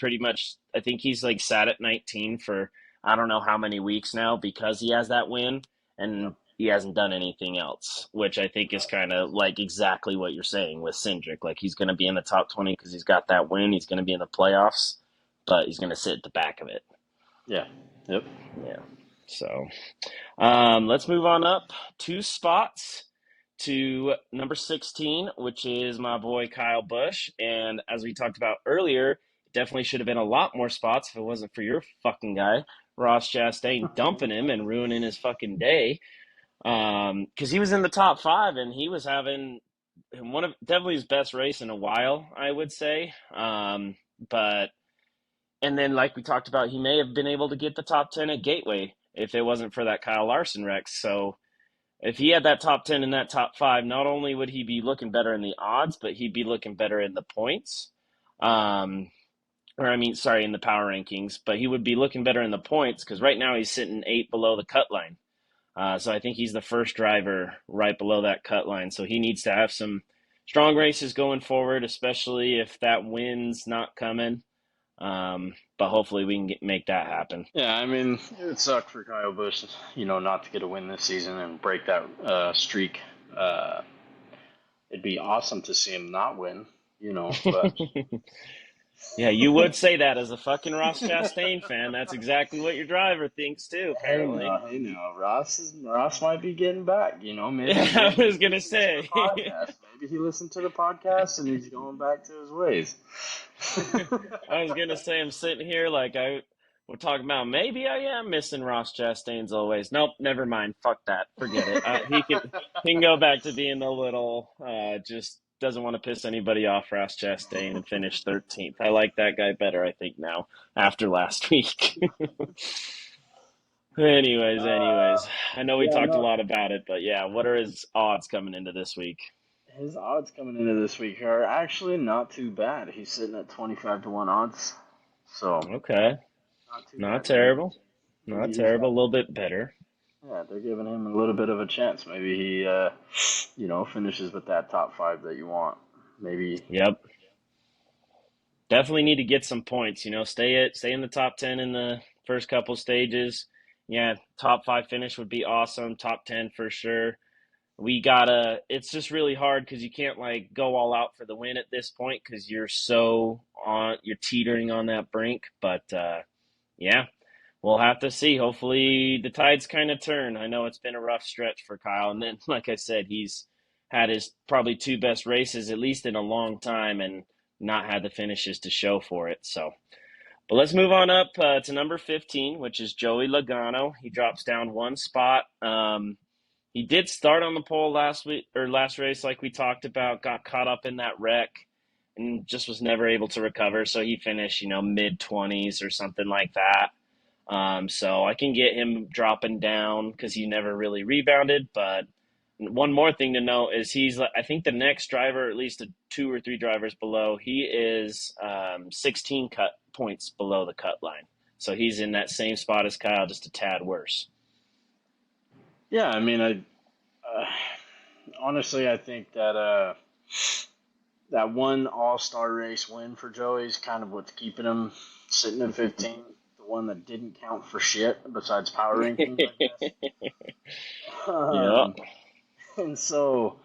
think he's like sat at 19 for I don't know how many weeks now because he has that win Yep. and he hasn't done anything else, which I think is kind of like exactly what you're saying with Cindric. Like he's going to be in the top 20 because he's got that win. He's going to be in the playoffs, but he's going to sit at the back of it. Yeah. Yep. Yeah. So let's move on up two spots to number 16, which is my boy Kyle Busch. And as we talked about earlier, it definitely should have been a lot more spots if it wasn't for your fucking guy, Ross Chastain, dumping him and ruining his fucking day. Because he was in the top five and he was having one of definitely his best race in a while, I would say. But and then, like we talked about, he may have been able to get the top 10 at Gateway if it wasn't for that Kyle Larson wreck. So if he had that top 10 and that top five, not only would he be looking better in the odds, but he'd be looking better in the points. Um, or, I mean, sorry, in the power rankings, but he would be looking better in the points because right now he's sitting 8 below the cut line. So I think he's the first driver right below that cut line. So he needs to have some strong races going forward, especially if that win's not coming. But hopefully we can make that happen. Yeah, I mean, it would suck for Kyle Busch, not to get a win this season and break that streak. Uh, it'd be awesome to see him not win, but Yeah, you would say that as a fucking Ross Chastain fan. That's exactly what your driver thinks too, apparently. hey now, Ross might be getting back. Maybe Yeah, I maybe was he's gonna listening to the say. podcast. Maybe he listened to the podcast and he's going back to his ways. I was gonna say I'm sitting here like we're talking about maybe I am missing Ross Chastain's always. Nope, never mind. Fuck that. Forget it. He can go back to being a little just doesn't want to piss anybody off, Ross Chastain, and finish 13th. I like that guy better, I think, now after last week. anyways, I know we Yeah, talked a no, lot about it, but yeah, what are his odds coming into this week? his odds coming into this week are actually not too bad. He's sitting at 25 to 1 odds, so Okay, not too not bad. terrible. Maybe Not he's terrible. got. A little bit better. Yeah, they're giving him a little bit of a chance. Maybe he, finishes with that top five that you want. Maybe. Yep. Definitely need to get some points. Stay in the top 10 in the first couple stages. Yeah, top five finish would be awesome. Top 10 for sure. We gotta. It's just really hard because you can't like go all out for the win at this point because you're teetering on that brink. But yeah, we'll have to see. Hopefully the tides kind of turn. I know it's been a rough stretch for Kyle, and then like I said, he's had his probably two best races at least in a long time, and not had the finishes to show for it. So, but let's move on up to number 15, which is Joey Logano. He drops down one spot. He did start on the pole last week or last race, like we talked about. Got caught up in that wreck and just was never able to recover. So he finished, mid 20s or something like that. So I can get him dropping down because he never really rebounded. But one more thing to note is I think the next driver, at least two or three drivers below, he is 16 cut points below the cut line. So he's in that same spot as Kyle, just a tad worse. Yeah, I mean, honestly, I think that one All Star race win for Joey is kind of what's keeping him sitting at 15. The one that didn't count for shit besides power rankings, I guess. Yeah. And so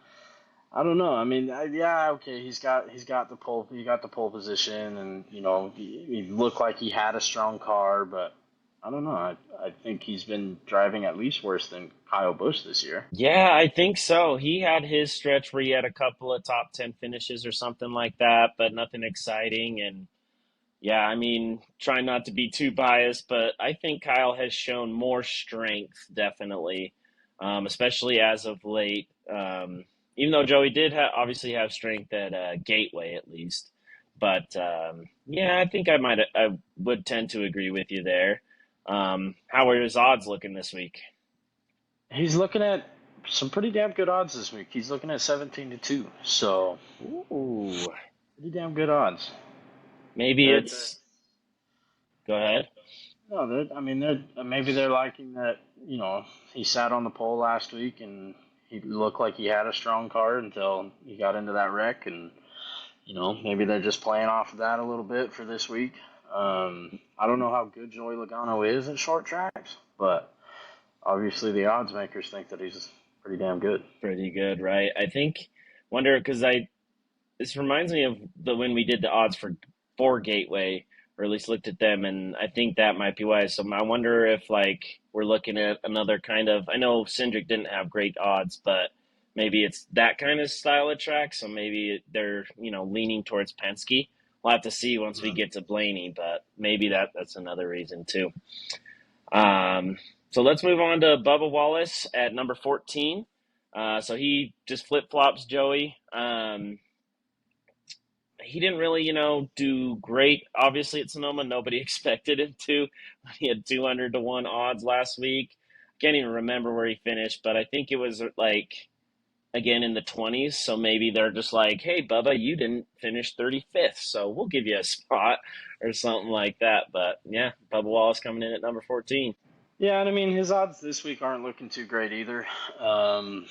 I don't know. I mean, yeah, okay. He got the pole position, and he looked like he had a strong car, but I don't know. I think he's been driving at least worse than Kyle Busch this year. Yeah, I think so. He had his stretch where he had a couple of top 10 finishes or something like that, but nothing exciting. And yeah, I mean, trying not to be too biased, but I think Kyle has shown more strength, definitely, especially as of late. Even though Joey did obviously have strength at Gateway at least, but yeah, I think I would tend to agree with you there. How are his odds looking this week? He's looking at some pretty damn good odds this week. He's looking at 17 to 2, so Ooh, pretty damn good odds. maybe They're it's. Go ahead. no, I mean, maybe they're liking that. He sat on the pole last week and he looked like he had a strong car until he got into that wreck, and maybe they're just playing off of that a little bit for this week. I don't know how good Joey Logano is at short tracks, but obviously the odds makers think that he's pretty damn good. Pretty good, right? I think. Wonder because I this reminds me of the when we did the odds for Gateway, or at least looked at them, and I think that might be why. So I wonder if like we're looking at another kind of. I know Cindric didn't have great odds, but maybe it's that kind of style of track. So maybe they're leaning towards Penske. We'll have to see once we get to Blaney, but maybe that's another reason too. So let's move on to Bubba Wallace at number 14. So he just flip flops Joey. He didn't really, do great. Obviously, at Sonoma, nobody expected him to. He had 200 to 1 odds last week. Can't even remember where he finished, but I think it was like, again, in the 20s. So maybe they're just like, hey, Bubba, you didn't finish 35th, so we'll give you a spot or something like that. But yeah, Bubba Wallace coming in at number 14. Yeah, and I mean his odds this week aren't looking too great either. Um,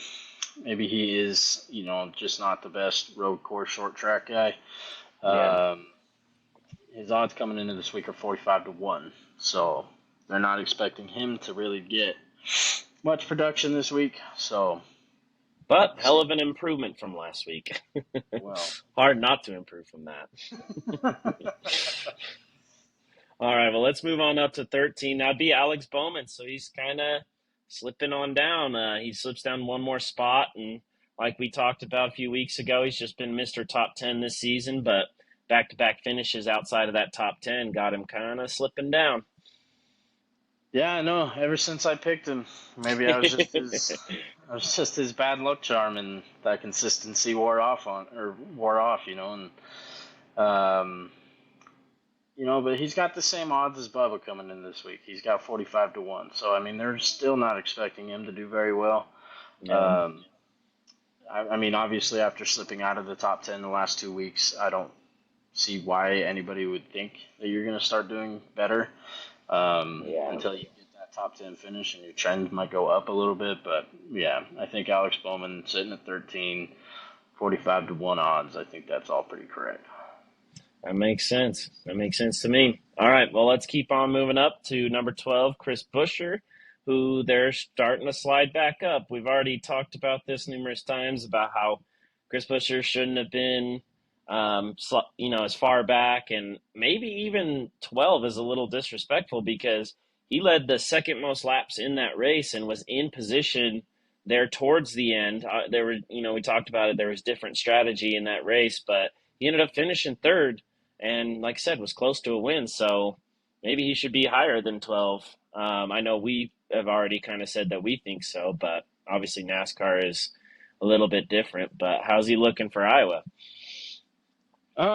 maybe he is, just not the best road course short track guy. Yeah. Um, his odds coming into this week are 45-1, so they're not expecting him to really get much production this week. So But we'll hell see. of an improvement from last week. Well, Hard not to improve from that. All right, well, let's move on up to 13. That'd be Alex Bowman. So he's kind of slipping on down. He slips down one more spot. And like we talked about a few weeks ago, he's just been Mr. Top 10 this season. But back to back finishes outside of that top 10 got him kind of slipping down. yeah, I know. Ever since I picked him, maybe I was just his bad luck charm, and that consistency wore off, and but he's got the same odds as Bubba coming in this week. He's got 45-1. So I mean, they're still not expecting him to do very well. Yeah. Um, I mean, obviously, after slipping out of the top 10 the last 2 weeks, I don't see why anybody would think that you're going to start doing better Yeah. until you get that top 10 finish, and your trend might go up a little bit. But yeah, I think Alex Bowman sitting at 13, 45-1 odds. I think that's all pretty correct. That makes sense. That makes sense to me. All right, well, let's keep on moving up to number 12, Chris Buescher, who they're starting to slide back up. We've already talked about this numerous times about how Chris Buescher shouldn't have been, as far back, and maybe even 12 is a little disrespectful because he led the second most laps in that race and was in position there towards the end. We talked about it. There was different strategy in that race, but he ended up finishing third and like I said, was close to a win. So maybe he should be higher than 12. I know we have already kind of said that we think so, but obviously NASCAR is a little bit different. But how's he looking for Iowa?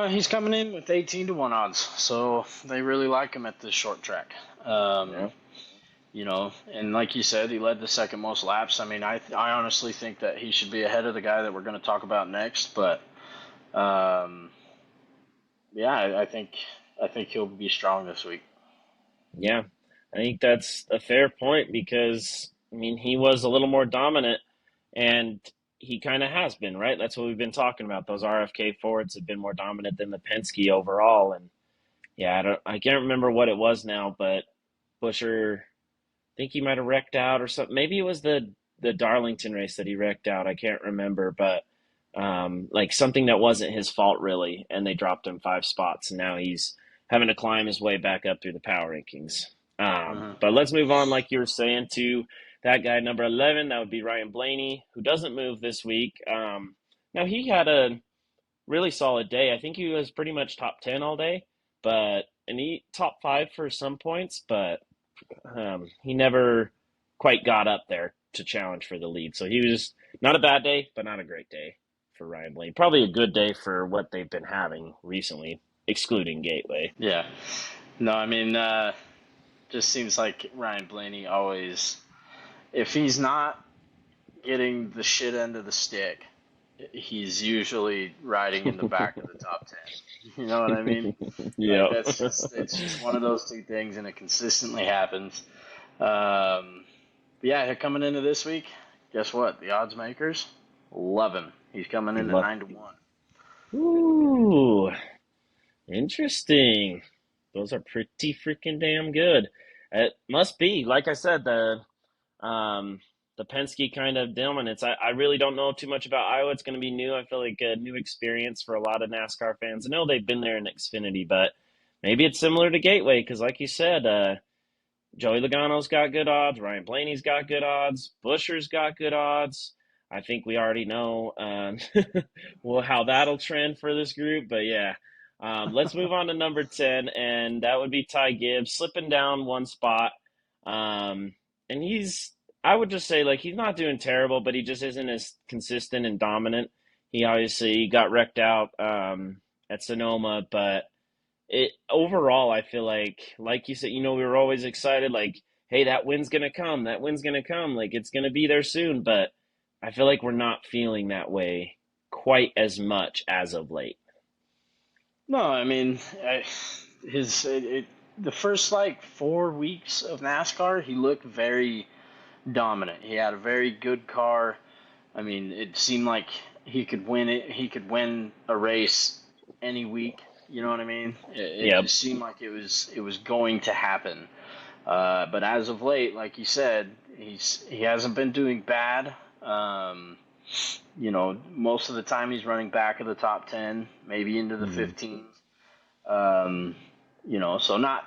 He's coming in with 18-1 odds, so they really like him at this short track. Yeah. And like you said, he led the second most laps. I mean, I honestly think that he should be ahead of the guy that we're going to talk about next. But um, yeah, I think he'll be strong this week. Yeah. I think that's a fair point because, I mean, he was a little more dominant and he kind of has been, right? That's what we've been talking about. Those RFK Fords have been more dominant than the Penske overall. And yeah, I can't remember what it was now, but Busher think he might have wrecked out or something. Maybe it was the Darlington race that he wrecked out. I can't remember, but like something that wasn't his fault really, and they dropped him 5 spots, and now he's having to climb his way back up through the power rankings. Hmm. But let's move on, like you were saying, to that guy number 11. That would be Ryan Blaney, who doesn't move this week. Now he had a really solid day. I think he was pretty much top 10 all day, but and he top five for some points, but he never quite got up there to challenge for the lead. So he was not a bad day, but not a great day for Ryan Blaney. Probably a good day for what they've been having recently, excluding Gateway. Yeah. No, I mean, just seems like Ryan Blaney always, if he's not getting the shit end of the stick, he's usually riding in the back of the top 10. You know what I mean? Like Yeah. it's just one of those two things, and it consistently happens. Um, but yeah, coming into this week, guess what? The odds makers love him. He's coming in at Love. 9-1. Ooh, interesting. Those are pretty freaking damn good. It must be, like I said, Um, the Penske kind of dominance. I really don't know too much about Iowa. It's going to be new. I feel like a new experience for a lot of NASCAR fans. I know they've been there in Xfinity, but maybe it's similar to Gateway because, like you said, Joey Logano's got good odds. Ryan Blaney's got good odds. Busher's got good odds. I think we already know well how that'll trend for this group, but yeah. Let's move on to number 10, and that would be Ty Gibbs, slipping down one spot. And I would just say, like, he's not doing terrible, but he just isn't as consistent and dominant. He obviously got wrecked out at Sonoma, but it overall, I feel like you said, we were always excited, like, hey, that win's gonna come, like it's gonna be there soon. But I feel like we're not feeling that way quite as much as of late. No, I mean, the first like 4 weeks of NASCAR, he looked very dominant. He had a very good car. I mean, it seemed like he could win it. He could win a race any week. You know what I mean? It Yep. just seemed like it was going to happen. But as of late, like you said, he hasn't been doing bad. Um, most of the time he's running back of the top 10, maybe into the Hmm. 15. Um, so not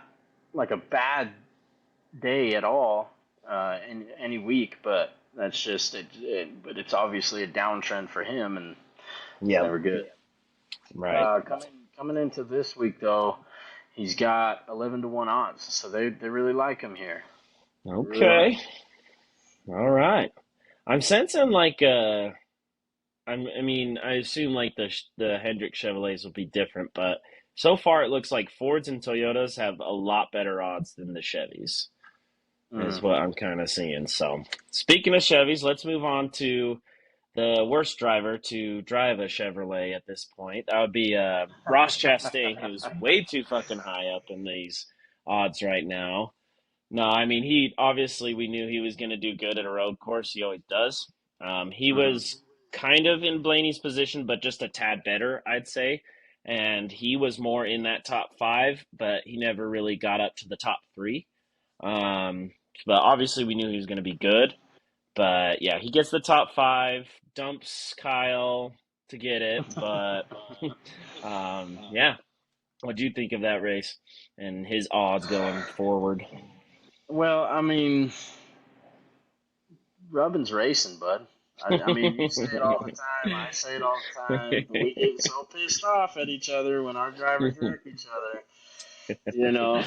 like a bad day at all in any week, but that's just it. But it's obviously a downtrend for him, and it's Yep. never good. Right. Coming into this week though, he's got 11-1 odds, so they really like him here. They really like Okay. All right. I'm sensing like I mean, I assume like the Hendrick Chevrolets will be different, but so far it looks like Fords and Toyotas have a lot better odds than the Chevys, is him. what I'm kind of seeing. So, speaking of Chevys, let's move on to the worst driver to drive a Chevrolet at this point. That would be Ross Chastain, who's way too fucking high up in these odds right now. No, I mean he obviously we knew he was going to do good at a road course. He always does. He Mhm. was kind of in Blaney's position, but just a tad better, I'd say. And he was more in that top five, but he never really got up to the top three. Um, but obviously we knew he was going to be good. But yeah, he gets the top five, dumps Kyle to get it. But yeah, what do you think of that race and his odds going forward? Well, I mean, Robin's racing, bud. I mean, you say it all the time. I say it all the time. But we get so pissed off at each other when our drivers wreck each other. You know.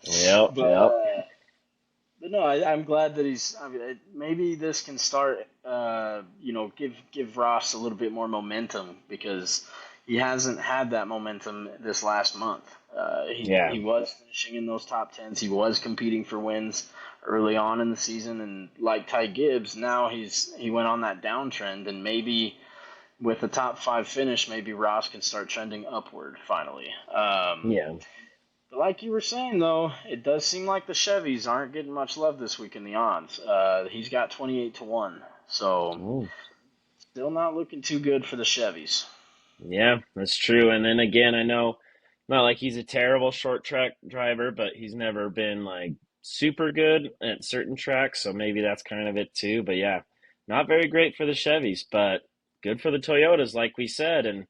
Yep, but yep. uh, but no, I'm glad that he's. I mean, maybe this can start. Give Ross a little bit more momentum because he hasn't had that momentum this last month. He Yeah, was finishing in those top tens. He was competing for wins early on in the season, and like Ty Gibbs, now he went on that downtrend, and maybe with a top five finish, maybe Ross can start trending upward finally. yeah. But like you were saying, though, it does seem like the Chevys aren't getting much love this week in the odds. He's got 28-1, so Oh, still not looking too good for the Chevys. yeah, that's true. And then again, I know not like he's a terrible short track driver, but he's never been like super good at certain tracks, so maybe that's kind of it too. But yeah, not very great for the Chevys, but good for the Toyotas, like we said. And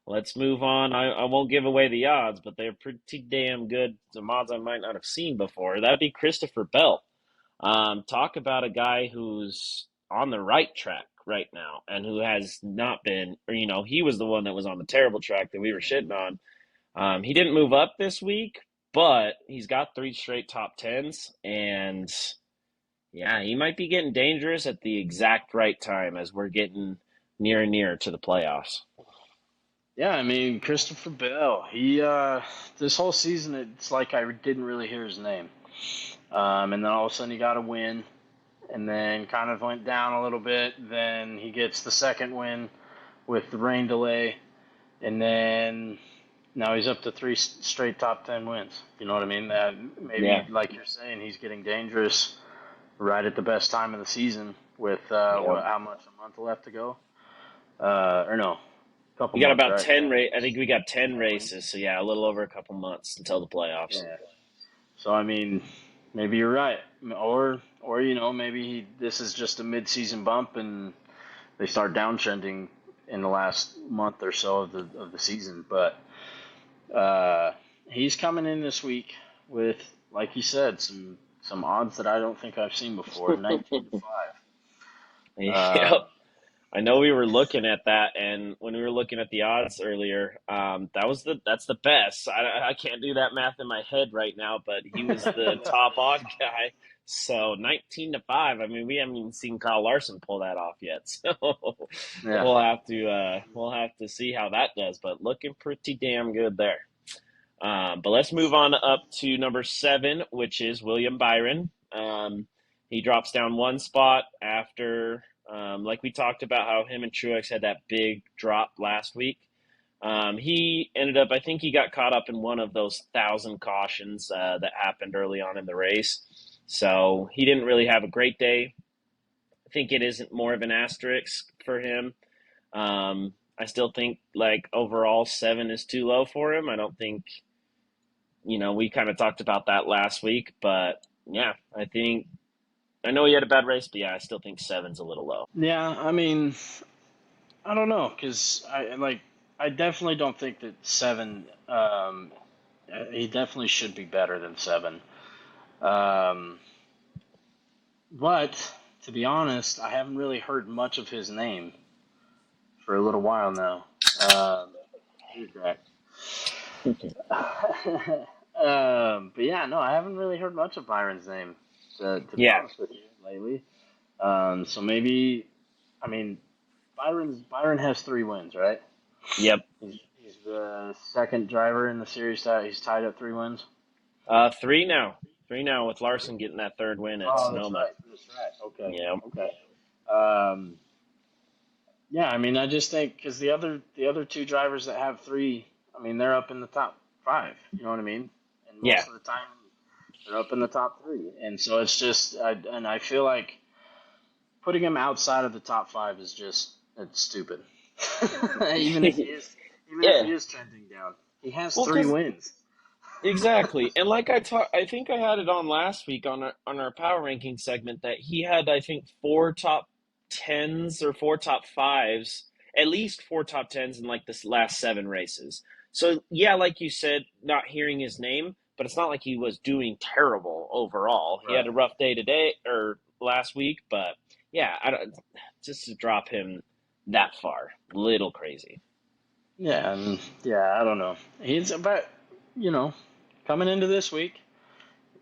let's move on. I won't give away the odds, but they're pretty damn good. Some odds I might not have seen before. That'd be Christopher Bell. Talk about a guy who's on the right track right now and who has not been, or, he was the one that was on the terrible track that we were shitting on. He didn't move up this week, but he's got three straight top tens. And yeah, he might be getting dangerous at the exact right time as we're getting near and near to the playoffs. Yeah, I mean Christopher Bell. He this whole season it's like I didn't really hear his name. And then all of a sudden he got a win, and then kind of went down a little bit. Then he gets the second win with the rain delay, and then now he's up to three straight top 10 wins. You know what I mean? Yeah. Maybe like you're saying, he's getting dangerous right at the best time of the season with Yep. how much, a month left to go? Or no, a couple We got months, about right? 10 I think we got 10 10 wins. races. So yeah, a little over a couple months until the playoffs. Yeah. So I mean, maybe you're right, or maybe this is just a mid-season bump and they start downtrending in the last month or so of the season. But uh, he's coming in this week with, like you said, some odds that I don't think I've seen before. 19-5. Yep. Uh, I know we were looking at that, and when we were looking at the odds earlier, that's the best. I can't do that math in my head right now, but he was the top odd guy. So 19-5. I mean, we haven't even seen Kyle Larson pull that off yet. So yeah. we'll have to see how that does. But looking pretty damn good there. But let's move on up to number seven, which is William Byron. He drops down one spot after, like we talked about, how him and Truex had that big drop last week. He ended up, I think he got caught up in one of those 1,000 cautions that happened early on in the race. So he didn't really have a great day. think it isn't more of an asterisk for him. I still think like overall 7 is too low for him. I don't think, we kind of talked about that last week, but yeah, I know he had a bad race, but yeah, I still think seven's a little low. Yeah, I mean, I don't know, because I definitely don't think that 7. He definitely should be better than 7. Um, but to be honest, I haven't really heard much of his name for a little while now. Here's Jack. But yeah, no, I haven't really heard much of Byron's name, to be Yeah. honest with you, lately. So maybe, I mean, Byron has 3 wins, right? Yep. He's the second driver in the series that he's tied up 3 wins. Three now. Three now with Three? Larson getting that third win at Oh, that's Sonoma. right. That's right. Okay. Yeah. Okay. Um, yeah, I mean, I just think because the other 2 drivers that have 3, I mean, they're up in the top 5. You know what I mean? And Yeah. most of the time, they're up in the top 3. And so it's just, I feel like putting him outside of the top 5 is just it's stupid. even if he is, even if Yeah. he is trending down, he has Well, 3 wins. exactly. And like I think I had it on last week on our power ranking segment that he had, I think, 4 top 10s or 4 top 5s, at least 4 top 10s in like this last 7 races. So yeah, like you said, not hearing his name, but it's not like he was doing terrible overall. He had Right. a rough day today or last week, but yeah, I don't just to drop him that far, little crazy. Yeah, and yeah, I don't know. He's but you know, coming into this week,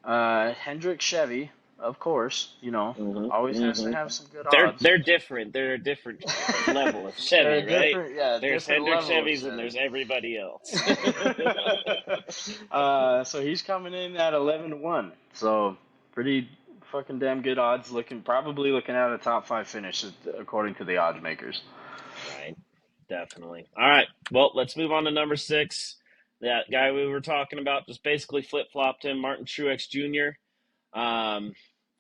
Hendrick Chevy, of course, Hmm. always has to Hmm. have some good They're odds. they're different. They're a different level of They're a Chevy, right? different, yeah, There's different Hendrick level of Chevys and Chevy. there's everybody else. So he's coming in at 11-1. So pretty fucking damn good odds. Probably looking at a top 5 finish according to the odds makers. Right, definitely. All right, well, let's move on to number 6. That guy we were talking about just basically flip flopped him, Martin Truex Jr. Um,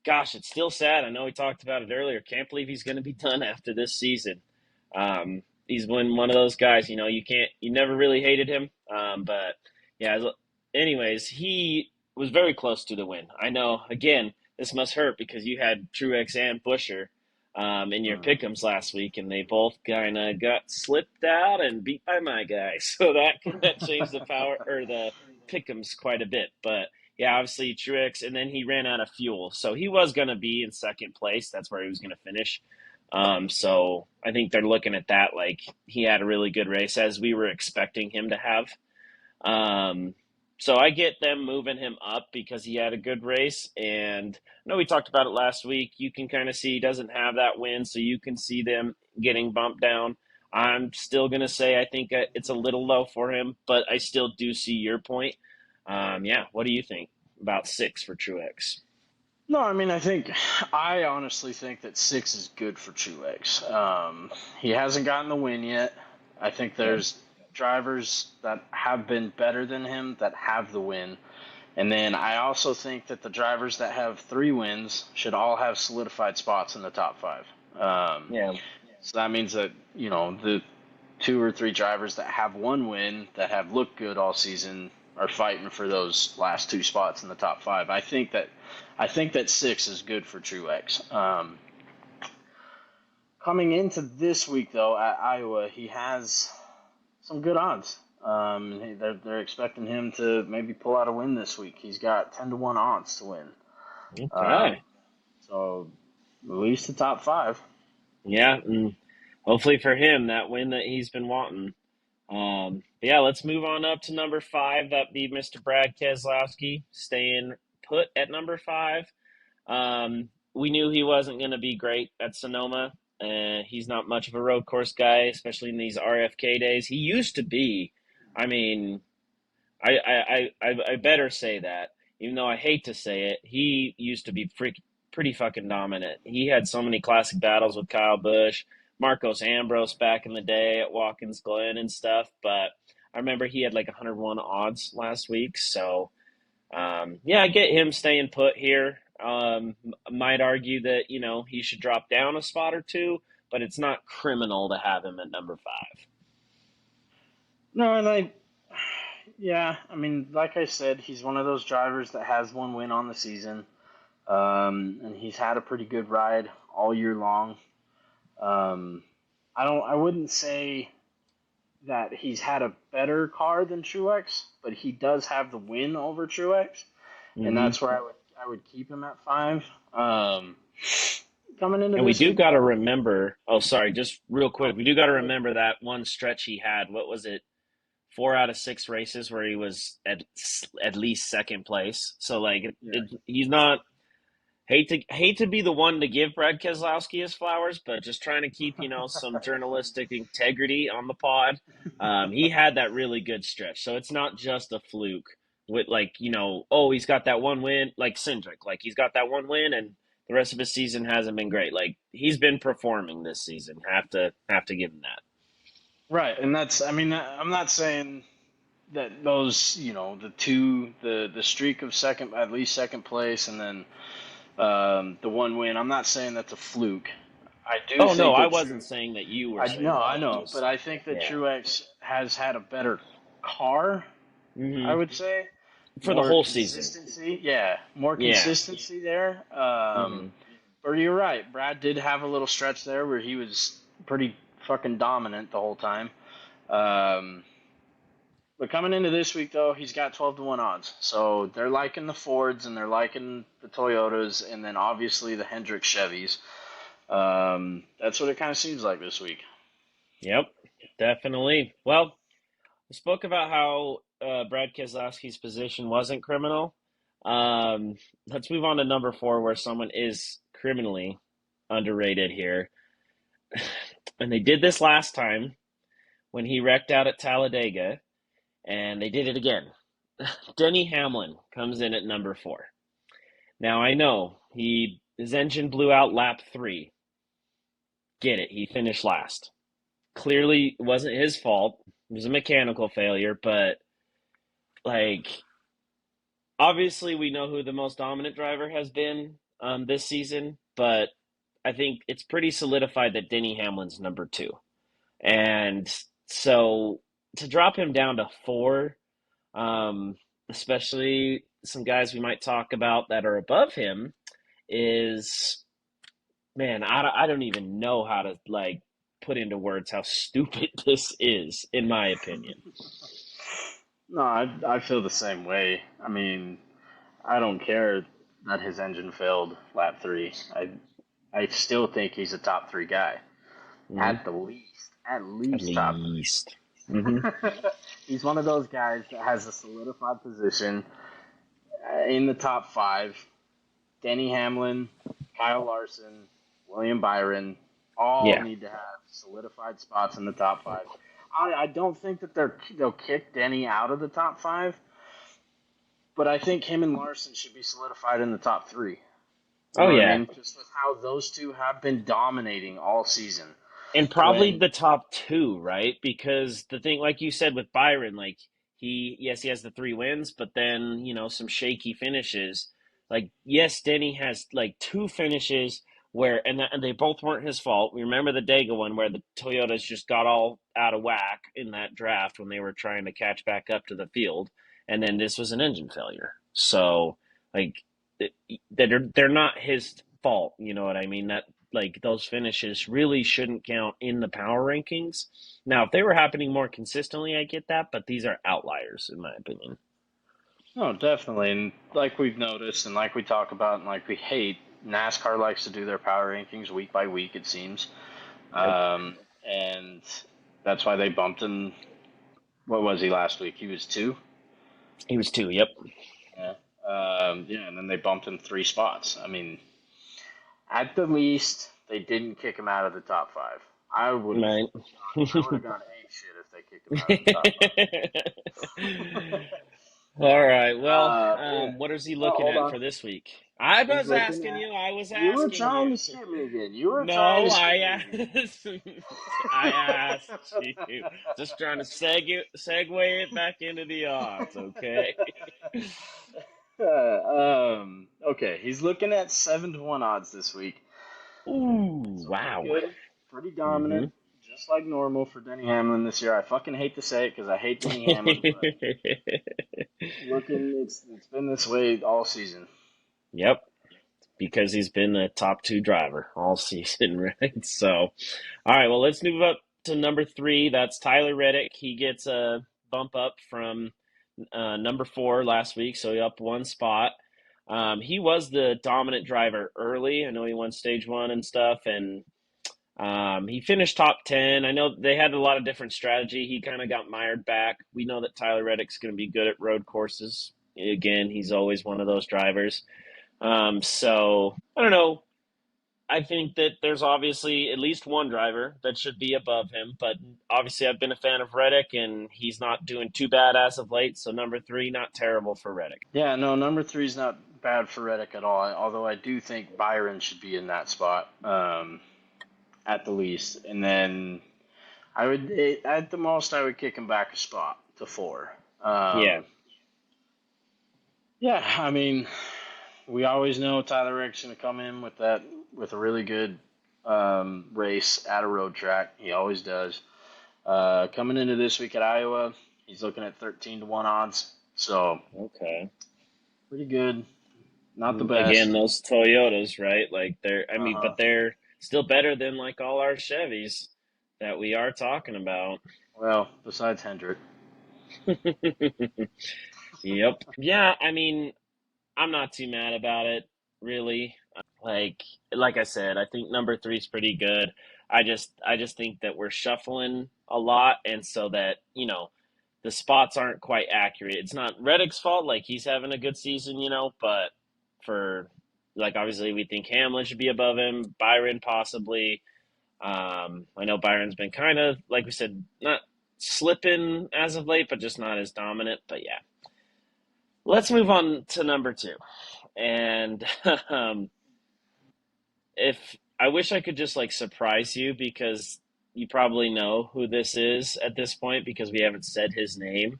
Gosh, it's still sad. I know we talked about it earlier. Can't believe he's going to be done after this season. He's been one of those guys. You never really hated him. But yeah. Anyways, he was very close to the win. I know. Again, this must hurt because you had Truex and Busher in your Mm. pick'ems last week, and they both kind of got slipped out and beat by my guy. So that changed the power or the pick'ems quite a bit. But yeah, obviously Truex, and then he ran out of fuel, so he was going to be in second place. That's where he was going to finish. So I think they're looking at that like he had a really good race as we were expecting him to have. Um, so I get them moving him up because he had a good race, and I know we talked about it last week. You can kind of see he doesn't have that win, so you can see them getting bumped down. I'm still gonna say I think it's a little low for him, but I still do see your point. Yeah, what do you think about 6 for Truex? No, I mean, I honestly think that 6 is good for Truex. He hasn't gotten the win yet. I think Yep. there's drivers that have been better than him that have the win. And then I also think that the drivers that have 3 wins should all have solidified spots in the top 5. Um, Yeah. so that means that, the 2 or 3 drivers that have 1 win that have looked good all season are fighting for those last 2 spots in the top 5. I think that 6 is good for Truex. Coming into this week though at Iowa, he has some good odds. They're expecting him to maybe pull out a win this week. He's got 10-1 odds to win. Um, Okay. so at least the top 5. Yeah, and hopefully for him that win that he's been wanting. But yeah, let's move on up to number 5. That'd be Mr. Brad Keselowski, staying put at number 5. We knew he wasn't going to be great at Sonoma. He's not much of a road course guy, especially in these RFK days. He used to be. I mean, I better say that, even though I hate to say it. He used to be pretty fucking dominant. He had so many classic battles with Kyle Busch, Marcos Ambrose back in the day at Watkins Glen and stuff. But I remember he had like 101 odds last week. So yeah, I get him staying put here. Might argue that he should drop down a spot or two, but it's not criminal to have him at number five. No, yeah, I mean, like I said, he's one of those drivers that has one win on the season, and he's had a pretty good ride all year long. Um, I wouldn't say that he's had a better car than Truex, but he does have the win over Truex, and Hmm. that's where I would keep him at five. Um, Coming into And we this do week, got to though, remember. Oh, sorry, just real quick. oh, We do got to go ahead. remember that one stretch he had. What was it? 4 out of 6 races where he was at least second place. So like, Yeah. he's not. Hate to be the one to give Brad Keselowski his flowers, but just trying to keep some journalistic integrity on the pod. He had that really good stretch, so it's not just a fluke. With like oh, he's got that one win, like Cindric, like he's got that one win, and the rest of his season hasn't been great. Like he's been performing this season. Have to give him that. Right, and I mean, I'm not saying that those, the streak of second, at least second place, and then the one win. I'm not saying that's a fluke. I do Oh no, think I that wasn't saying that you were saying I that. know, but Just I think that yeah. Truex has had a better car. I Hmm. would say For the more whole season. consistency. Yeah, more Yeah. consistency there. Hmm. But you're right. Brad did have a little stretch there where he was pretty fucking dominant the whole time. Um, but coming into this week, though, he's got 12-1 odds. So they're liking the Fords and they're liking the Toyotas and then obviously the Hendrick Chevys. That's what it kind of seems like this week. Yep, definitely. Well, we spoke about how Brad Keselowski's position wasn't criminal. Let's move on to number four, where someone is criminally underrated here. And they did this last time when he wrecked out at Talladega, and they did it again. Denny Hamlin comes in at number four. Now I know his engine blew out lap three. Get it? He finished last. Clearly, it wasn't his fault. It was a mechanical failure, but like obviously we know who the most dominant driver has been this season, but I think it's pretty solidified that Denny Hamlin's number two. And so to drop him down to four, um, especially some guys we might talk about that are above him, is man, I don't even know how to like put into words how stupid this is, in my opinion. No, I feel the same way. I mean, I don't care that his engine failed lap three. I still think he's a top three guy Hmm. at the least. At At least top least. Hmm. three. He's one of those guys that has a solidified position in the top five. Denny Hamlin, Kyle Larson, William Byron all Yeah. need to have solidified spots in the top five. I don't think that they'll kick Denny out of the top five, but I think him and Larson should be solidified in the top three. You Oh know what I yeah. mean? Just with how those two have been dominating all season. And probably When the top two, right? Because the thing, like you said with Byron, like he has the 3 wins, but then some shaky finishes. Like yes, Denny has like 2 finishes where, and they both weren't his fault. We remember the Dega one where the Toyotas just got all out of whack in that draft when they were trying to catch back up to the field, and then this was an engine failure. So like they're not his fault. You know what I mean? That like those finishes really shouldn't count in the power rankings. Now, if they were happening more consistently, I get that, but these are outliers in my opinion. oh, definitely, and like we've noticed, and like we talk about, and like we hate, NASCAR likes to do their power rankings week by week. It seems, Yep, and that's why they bumped him. What was he last week? He was two. he was 2. Yep, Yeah. Yeah, and then they bumped him 3 spots. I mean, at the least, they didn't kick him out of the top five. I would have right. I would have gone ape shit if they kicked him out of the top five. All right. Well, Yeah. what is he Oh, looking hold at on. for this week? I He's was looking asking at. you. I was You were asking trying you. to skip me again. You were trying No, to skip I me again. asked. I asked you. Just trying to segue it back into the odds, okay? Okay, he's looking at 7-1 odds this week. Ooh, So pretty wow. good, pretty Hmm. dominant, just like normal for Denny Hamlin this year. I fucking hate to say it because I hate Denny Hamlin, but it's been this way all season. Yep, because he's been a top two driver all season, right? So, all right, well, let's move up to number three. That's Tyler Reddick. He gets a bump up from number four last week, so he up one spot. He was the dominant driver early. I know he won stage one and stuff, and he finished top 10. I know they had a lot of different strategy. He kind of got mired back. We know that Tyler Reddick's going to be good at road courses. Again, he's always one of those drivers. So I don't know. I think that there's obviously at least one driver that should be above him, but obviously I've been a fan of Reddick, and he's not doing too bad as of late. So number three, not terrible for Reddick. Yeah, no, number three is not bad for Reddick at all. Although I do think Byron should be in that spot, at the least. And then at the most, I would kick him back a spot to four. Yeah, Yeah, I mean, we always know Tyler Reddick's going to come in with a really good race at a road track. He always does. Coming into this week at Iowa, he's looking at 13-1 odds. So okay. pretty good. Not the Again, best. those Toyotas, right? Like they're, I Uh mean, huh. but they're still better than like all our Chevys that we are talking about. Well, besides Hendrick. Yep. Yeah, I mean, I'm not too mad about it, really. Like I said, I think number three is pretty good. I just think that we're shuffling a lot, and so that the spots aren't quite accurate. It's not Reddick's fault; like he's having a good season, but for like obviously we think Hamlin should be above him, Byron possibly. I know Byron's been kind of like we said, not slipping as of late, but just not as dominant. But yeah, let's move on to number two. And if I wish I could just like surprise you because you probably know who this is at this point because we haven't said his name,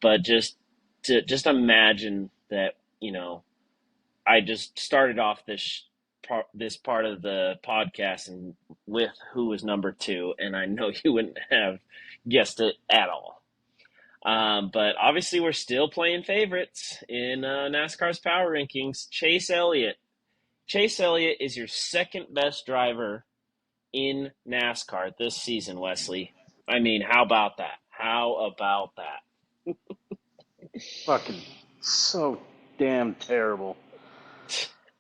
but just imagine that I just started off this part of the podcast and with who was number two, and I know you wouldn't have guessed it at all. But obviously, we're still playing favorites in NASCAR's power rankings. Chase Elliott. Chase Elliott is your second best driver in NASCAR this season, Wesley. I mean, how about that? How about that? Fucking so damn terrible.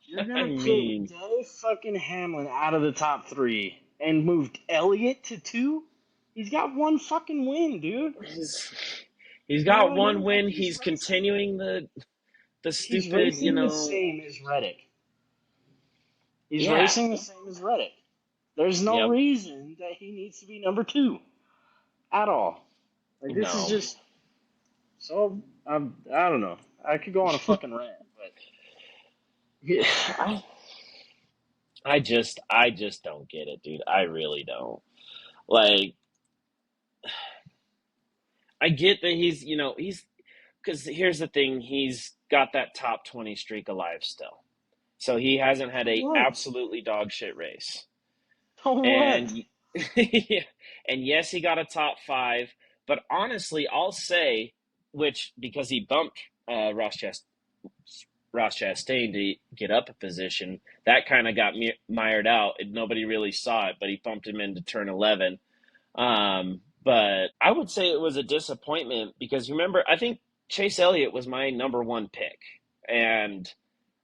You're I gonna kick mean, Denny fucking Hamlin out of the top three and moved Elliott to two? He's got one fucking win, dude. he's he's You know got what I one mean? Like win. He's continuing the he's stupid, racing the same as Reddick. He's yeah, racing the same as Reddick. There's no yep, reason that he needs to be number two at all. Like this is no. just so I don't know. I could go on a fucking rant, but yeah. I I just don't get it, dude. I really don't. Like I get that he's because here's the thing, he's got that top 20 streak alive still. So he hasn't had So a what? absolutely dog shit race. So what? And and yes, he got a top 5, but honestly, I'll say which because he bumped Ross Chastain to get up a position, that kind of got mired out. Nobody really saw it, but he bumped him into turn 11. But I would say it was a disappointment because remember, I think Chase Elliott was my number one pick, and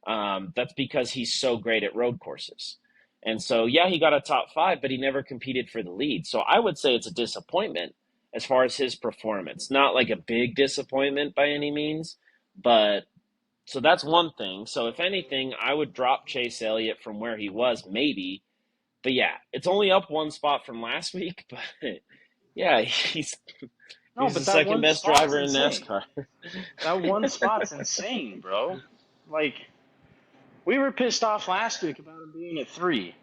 that's because he's so great at road courses. And so, yeah, he got a top 5, but he never competed for the lead. So I would say it's a disappointment as far as his performance. Not like a big disappointment by any means, but so that's one thing. So if anything, I would drop Chase Elliott from where he was, maybe. But yeah, it's only up one spot from last week, but yeah, No, he's the but that second one best spot's driver in insane. NASCAR. That one spot's insane, bro. Like we were pissed off last week about him being at three,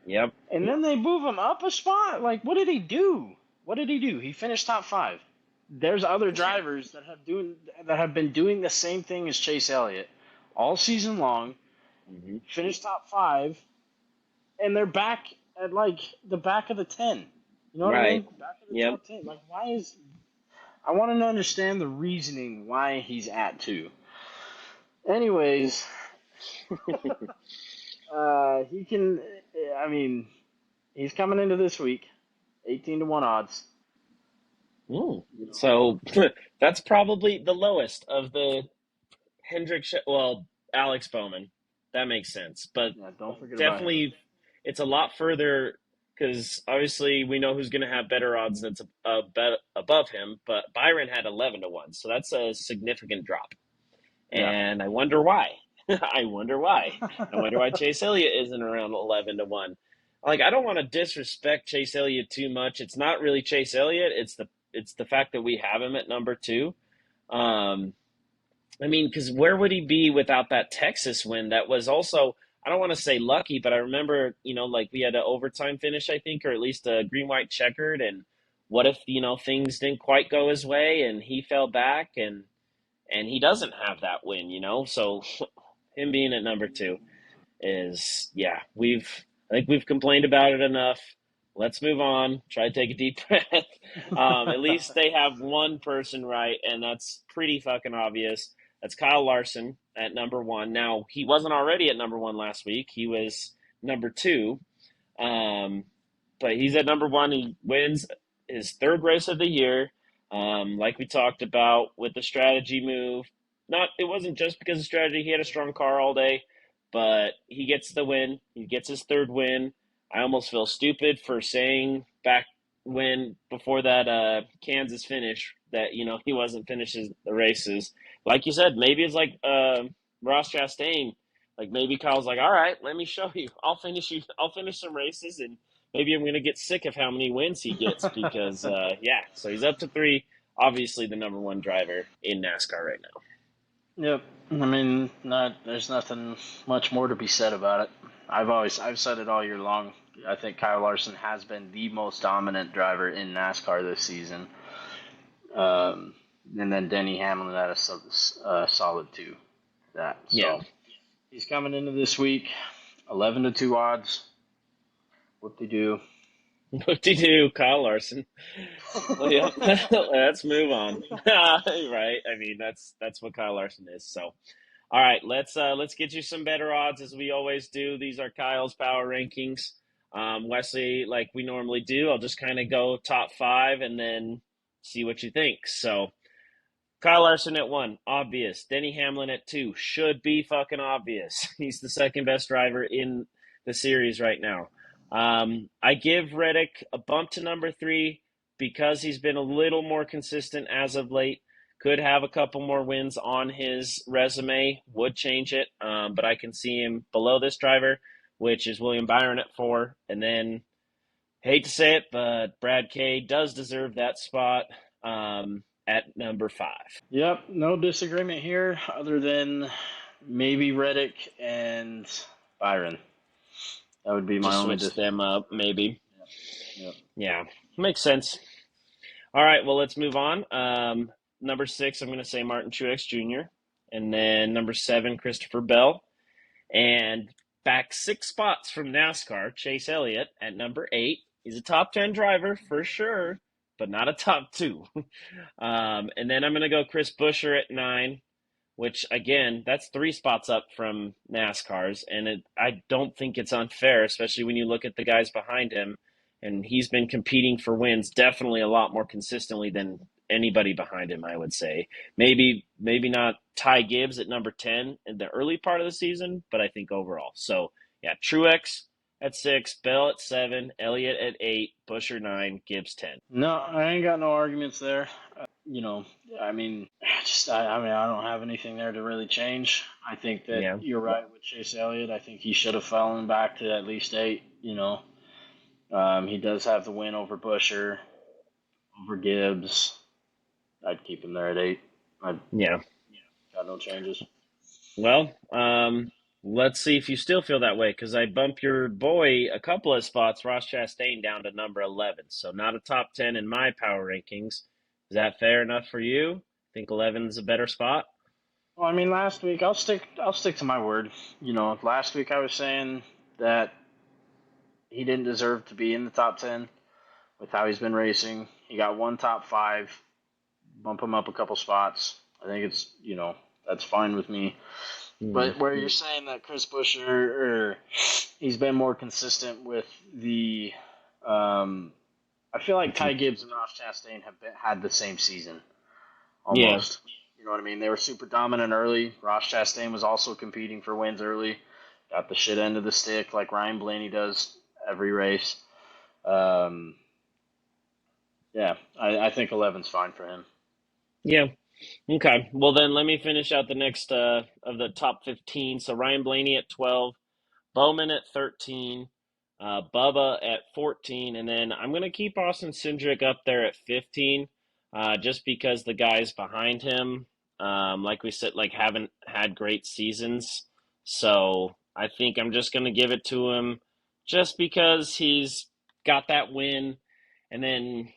Yep. and then they move him up a spot. Like, what did he do? What did he do? He finished top five. There's other Yeah. drivers that have been doing the same thing as Chase Elliott, all season long, Hmm. finished top five, and they're back at like the back of the 10. You know what I Right. mean? Back of the Yep. top 10. Like, why is. I want to understand the reasoning why he's at 2. Anyways, he can. I mean, he's coming into this week, 18-1 odds. Mm. You know, So that's probably the lowest of the well, Alex Bowman. That makes sense. But yeah, don't forget about him. definitely, it's a lot further because obviously we know who's going to have better odds that's above him. But Byron had 11-1, so that's a significant drop. Yeah. And I wonder why. I wonder why. I wonder why Chase Elliott isn't around 11-1. Like I don't want to disrespect Chase Elliott too much. It's not really Chase Elliott. It's the fact that we have him at number two. Um, I mean, because where would he be without that Texas win? That was also, I don't want to say lucky, but I remember, like we had an overtime finish, I think, or at least a green white checkered. And what if, things didn't quite go his way and he fell back and he doesn't have that win? So him being at number two is, yeah, I think we've complained about it enough. Let's move on. Try to take a deep breath. At least they have one person right, and that's pretty fucking obvious. That's Kyle Larson at number one. Now, he wasn't already at number one last week. He was number two. Um, but he's at number one. He wins his third race of the year. Like we talked about with the strategy move. It wasn't just because of strategy. He had a strong car all day, but he gets the win. He gets his third win. I almost feel stupid for saying back when before that Kansas finish that he wasn't finishing the races. Like you said, maybe it's like Ross Chastain. Like maybe Kyle's like, all right, let me show you. I'll finish you. I'll finish some races, and maybe I'm gonna get sick of how many wins he gets because yeah. So he's up to three. Obviously, the number one driver in NASCAR right now. Yep. I mean, there's nothing much more to be said about it. I've said it all year long. I think Kyle Larson has been the most dominant driver in NASCAR this season. Um, and then Denny Hamlin had a solid two. That Yeah. so he's coming into this week, 11-2 odds. What they do? What do you do, Kyle Larson? Well, yeah. Let's move on. Right. I mean, that's what Kyle Larson is. So, all right, let's get you some better odds as we always do. These are Kyle's power rankings. Wesley, like we normally do, I'll just kind of go top five and then see what you think. So, Kyle Larson at one, obvious. Denny Hamlin at two, should be fucking obvious. He's the second best driver in the series right now. I give Reddick a bump to number three because he's been a little more consistent as of late. Could have a couple more wins on his resume, would change it. But I can see him below this driver, which is William Byron at four. And then, hate to say it, but Brad Kay does deserve that spot at number five. Yep, no disagreement here, other than maybe Reddick and Byron. That would be my Just only switch them disagreement. up, maybe. Yep. Yeah, makes sense. All right, well, let's move on. Number six, I'm going to say Martin Truex Jr., and then number seven, Christopher Bell. And back 6 spots from NASCAR, Chase Elliott at number eight. He's a top 10 driver for sure, but not a top two. And then I'm going to go Chris Buescher at nine, which again, that's 3 spots up from NASCAR's, and I don't think it's unfair, especially when you look at the guys behind him, and he's been competing for wins definitely a lot more consistently than anybody behind him. I would say maybe not Ty Gibbs at number 10 in the early part of the season, but I think overall. So yeah, Truex at six, Bell at seven, Elliott at eight, Buescher nine, Gibbs 10. No, I ain't got no arguments there. You know, I mean, I don't have anything there to really change. I think that Yeah, you're right with Chase Elliott. I think he should have fallen back to at least 8. He does have the win over Busher, over Gibbs. I'd keep him there at 8. I yeah. got no changes. Well, let's see if you still feel that way, because I bump your boy a couple of spots, Ross Chastain, down to number 11. So not a top 10 in my power rankings. Is that fair enough for you? Think 11 is a better spot? Well, I mean, last week I'll stick to my word. You know, last week I was saying that he didn't deserve to be in the top 10 with how he's been racing. He got one top 5, bump him up a couple spots. I think it's, that's fine with me. Hmm. But where you're saying that Chris Buescher, he's been more consistent with the, I feel like Ty Gibbs and Ross Chastain had the same season Yeah. almost. You know what I mean? They were super dominant early. Ross Chastain was also competing for wins early. Got the shit end of the stick like Ryan Blaney does every race. Um, yeah, I think 11's fine for him. Yeah. Okay. Well, then let me finish out the next of the top 15. So Ryan Blaney at 12, Bowman at 13, Bubba at 14, and then I'm going to keep Austin Cindric up there at 15, just because the guys behind him, like we said, like haven't had great seasons. So I think I'm just going to give it to him just because he's got that win, and then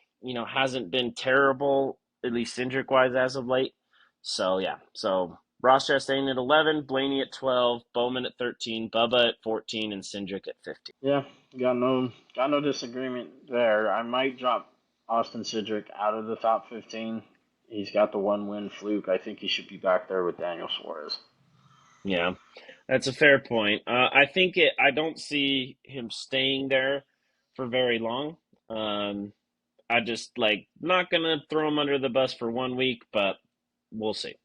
hasn't been terrible, at least Cindric wise as of late. So yeah, so Ross Chastain at 11, Blaney at 12, Bowman at 13, Bubba at 14, and Cindric at 15. Yeah, got no disagreement there. I might drop Austin Cindric out of the top 15. He's got the one win fluke. I think he should be back there with Daniel Suarez. Yeah, that's a fair point. I think I don't see him staying there for very long. Um, I just like not gonna throw him under the bus for 1 week, but we'll see.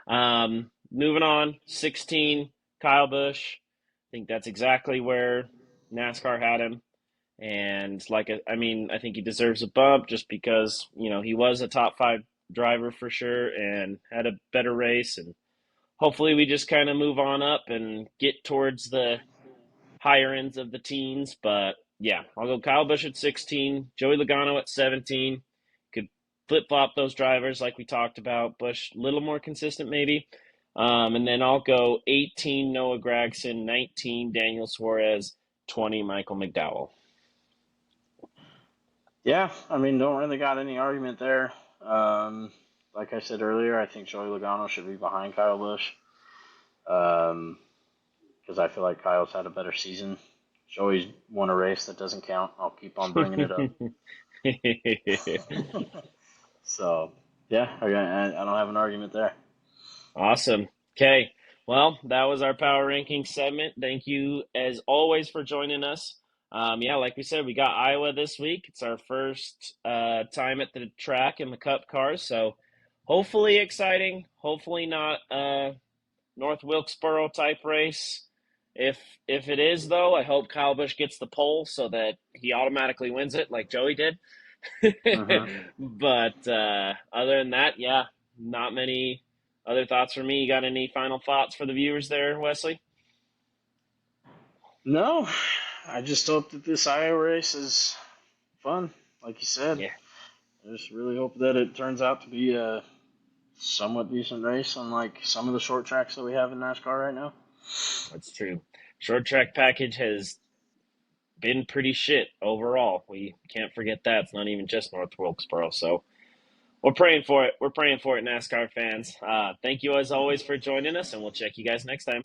Moving on, 16, Kyle Busch. I think that's exactly where NASCAR had him. And I mean, I think he deserves a bump just because he was a top five driver for sure and had a better race. And hopefully, we just kind of move on up and get towards the higher ends of the teens. But yeah, I'll go Kyle Busch at 16, Joey Logano at 17. Could flip flop those drivers like we talked about. Busch a little more consistent maybe. And then I'll go 18 Noah Gragson, 19 Daniel Suarez, 20 Michael McDowell. Yeah, I mean, don't really got any argument there. Like I said earlier, I think Joey Logano should be behind Kyle Busch. Um, because I feel like Kyle's had a better season. Joey's won a race that doesn't count. I'll keep on bringing it up. So, yeah, I don't have an argument there. Awesome. Okay. Well, that was our power ranking segment. Thank you, as always, for joining us. Yeah, like we said, we got Iowa this week. It's our first time at the track in the Cup cars, so hopefully exciting. Hopefully not North Wilkesboro type race. If it is though, I hope Kyle Busch gets the pole so that he automatically wins it, like Joey did. Mm-hmm. But other than that, yeah, not many other thoughts for me. You got any final thoughts for the viewers there, Wesley? No, I just hope that this Iowa race is fun, like you said. Yeah, I just really hope that it turns out to be a somewhat decent race, unlike some of the short tracks that we have in NASCAR right now. that's true. Short track package has been pretty shit overall. We can't forget that. It's not even just North Wilkesboro. So we're praying for it. We're praying for it, NASCAR fans. Thank you as always for joining us, and we'll check you guys next time.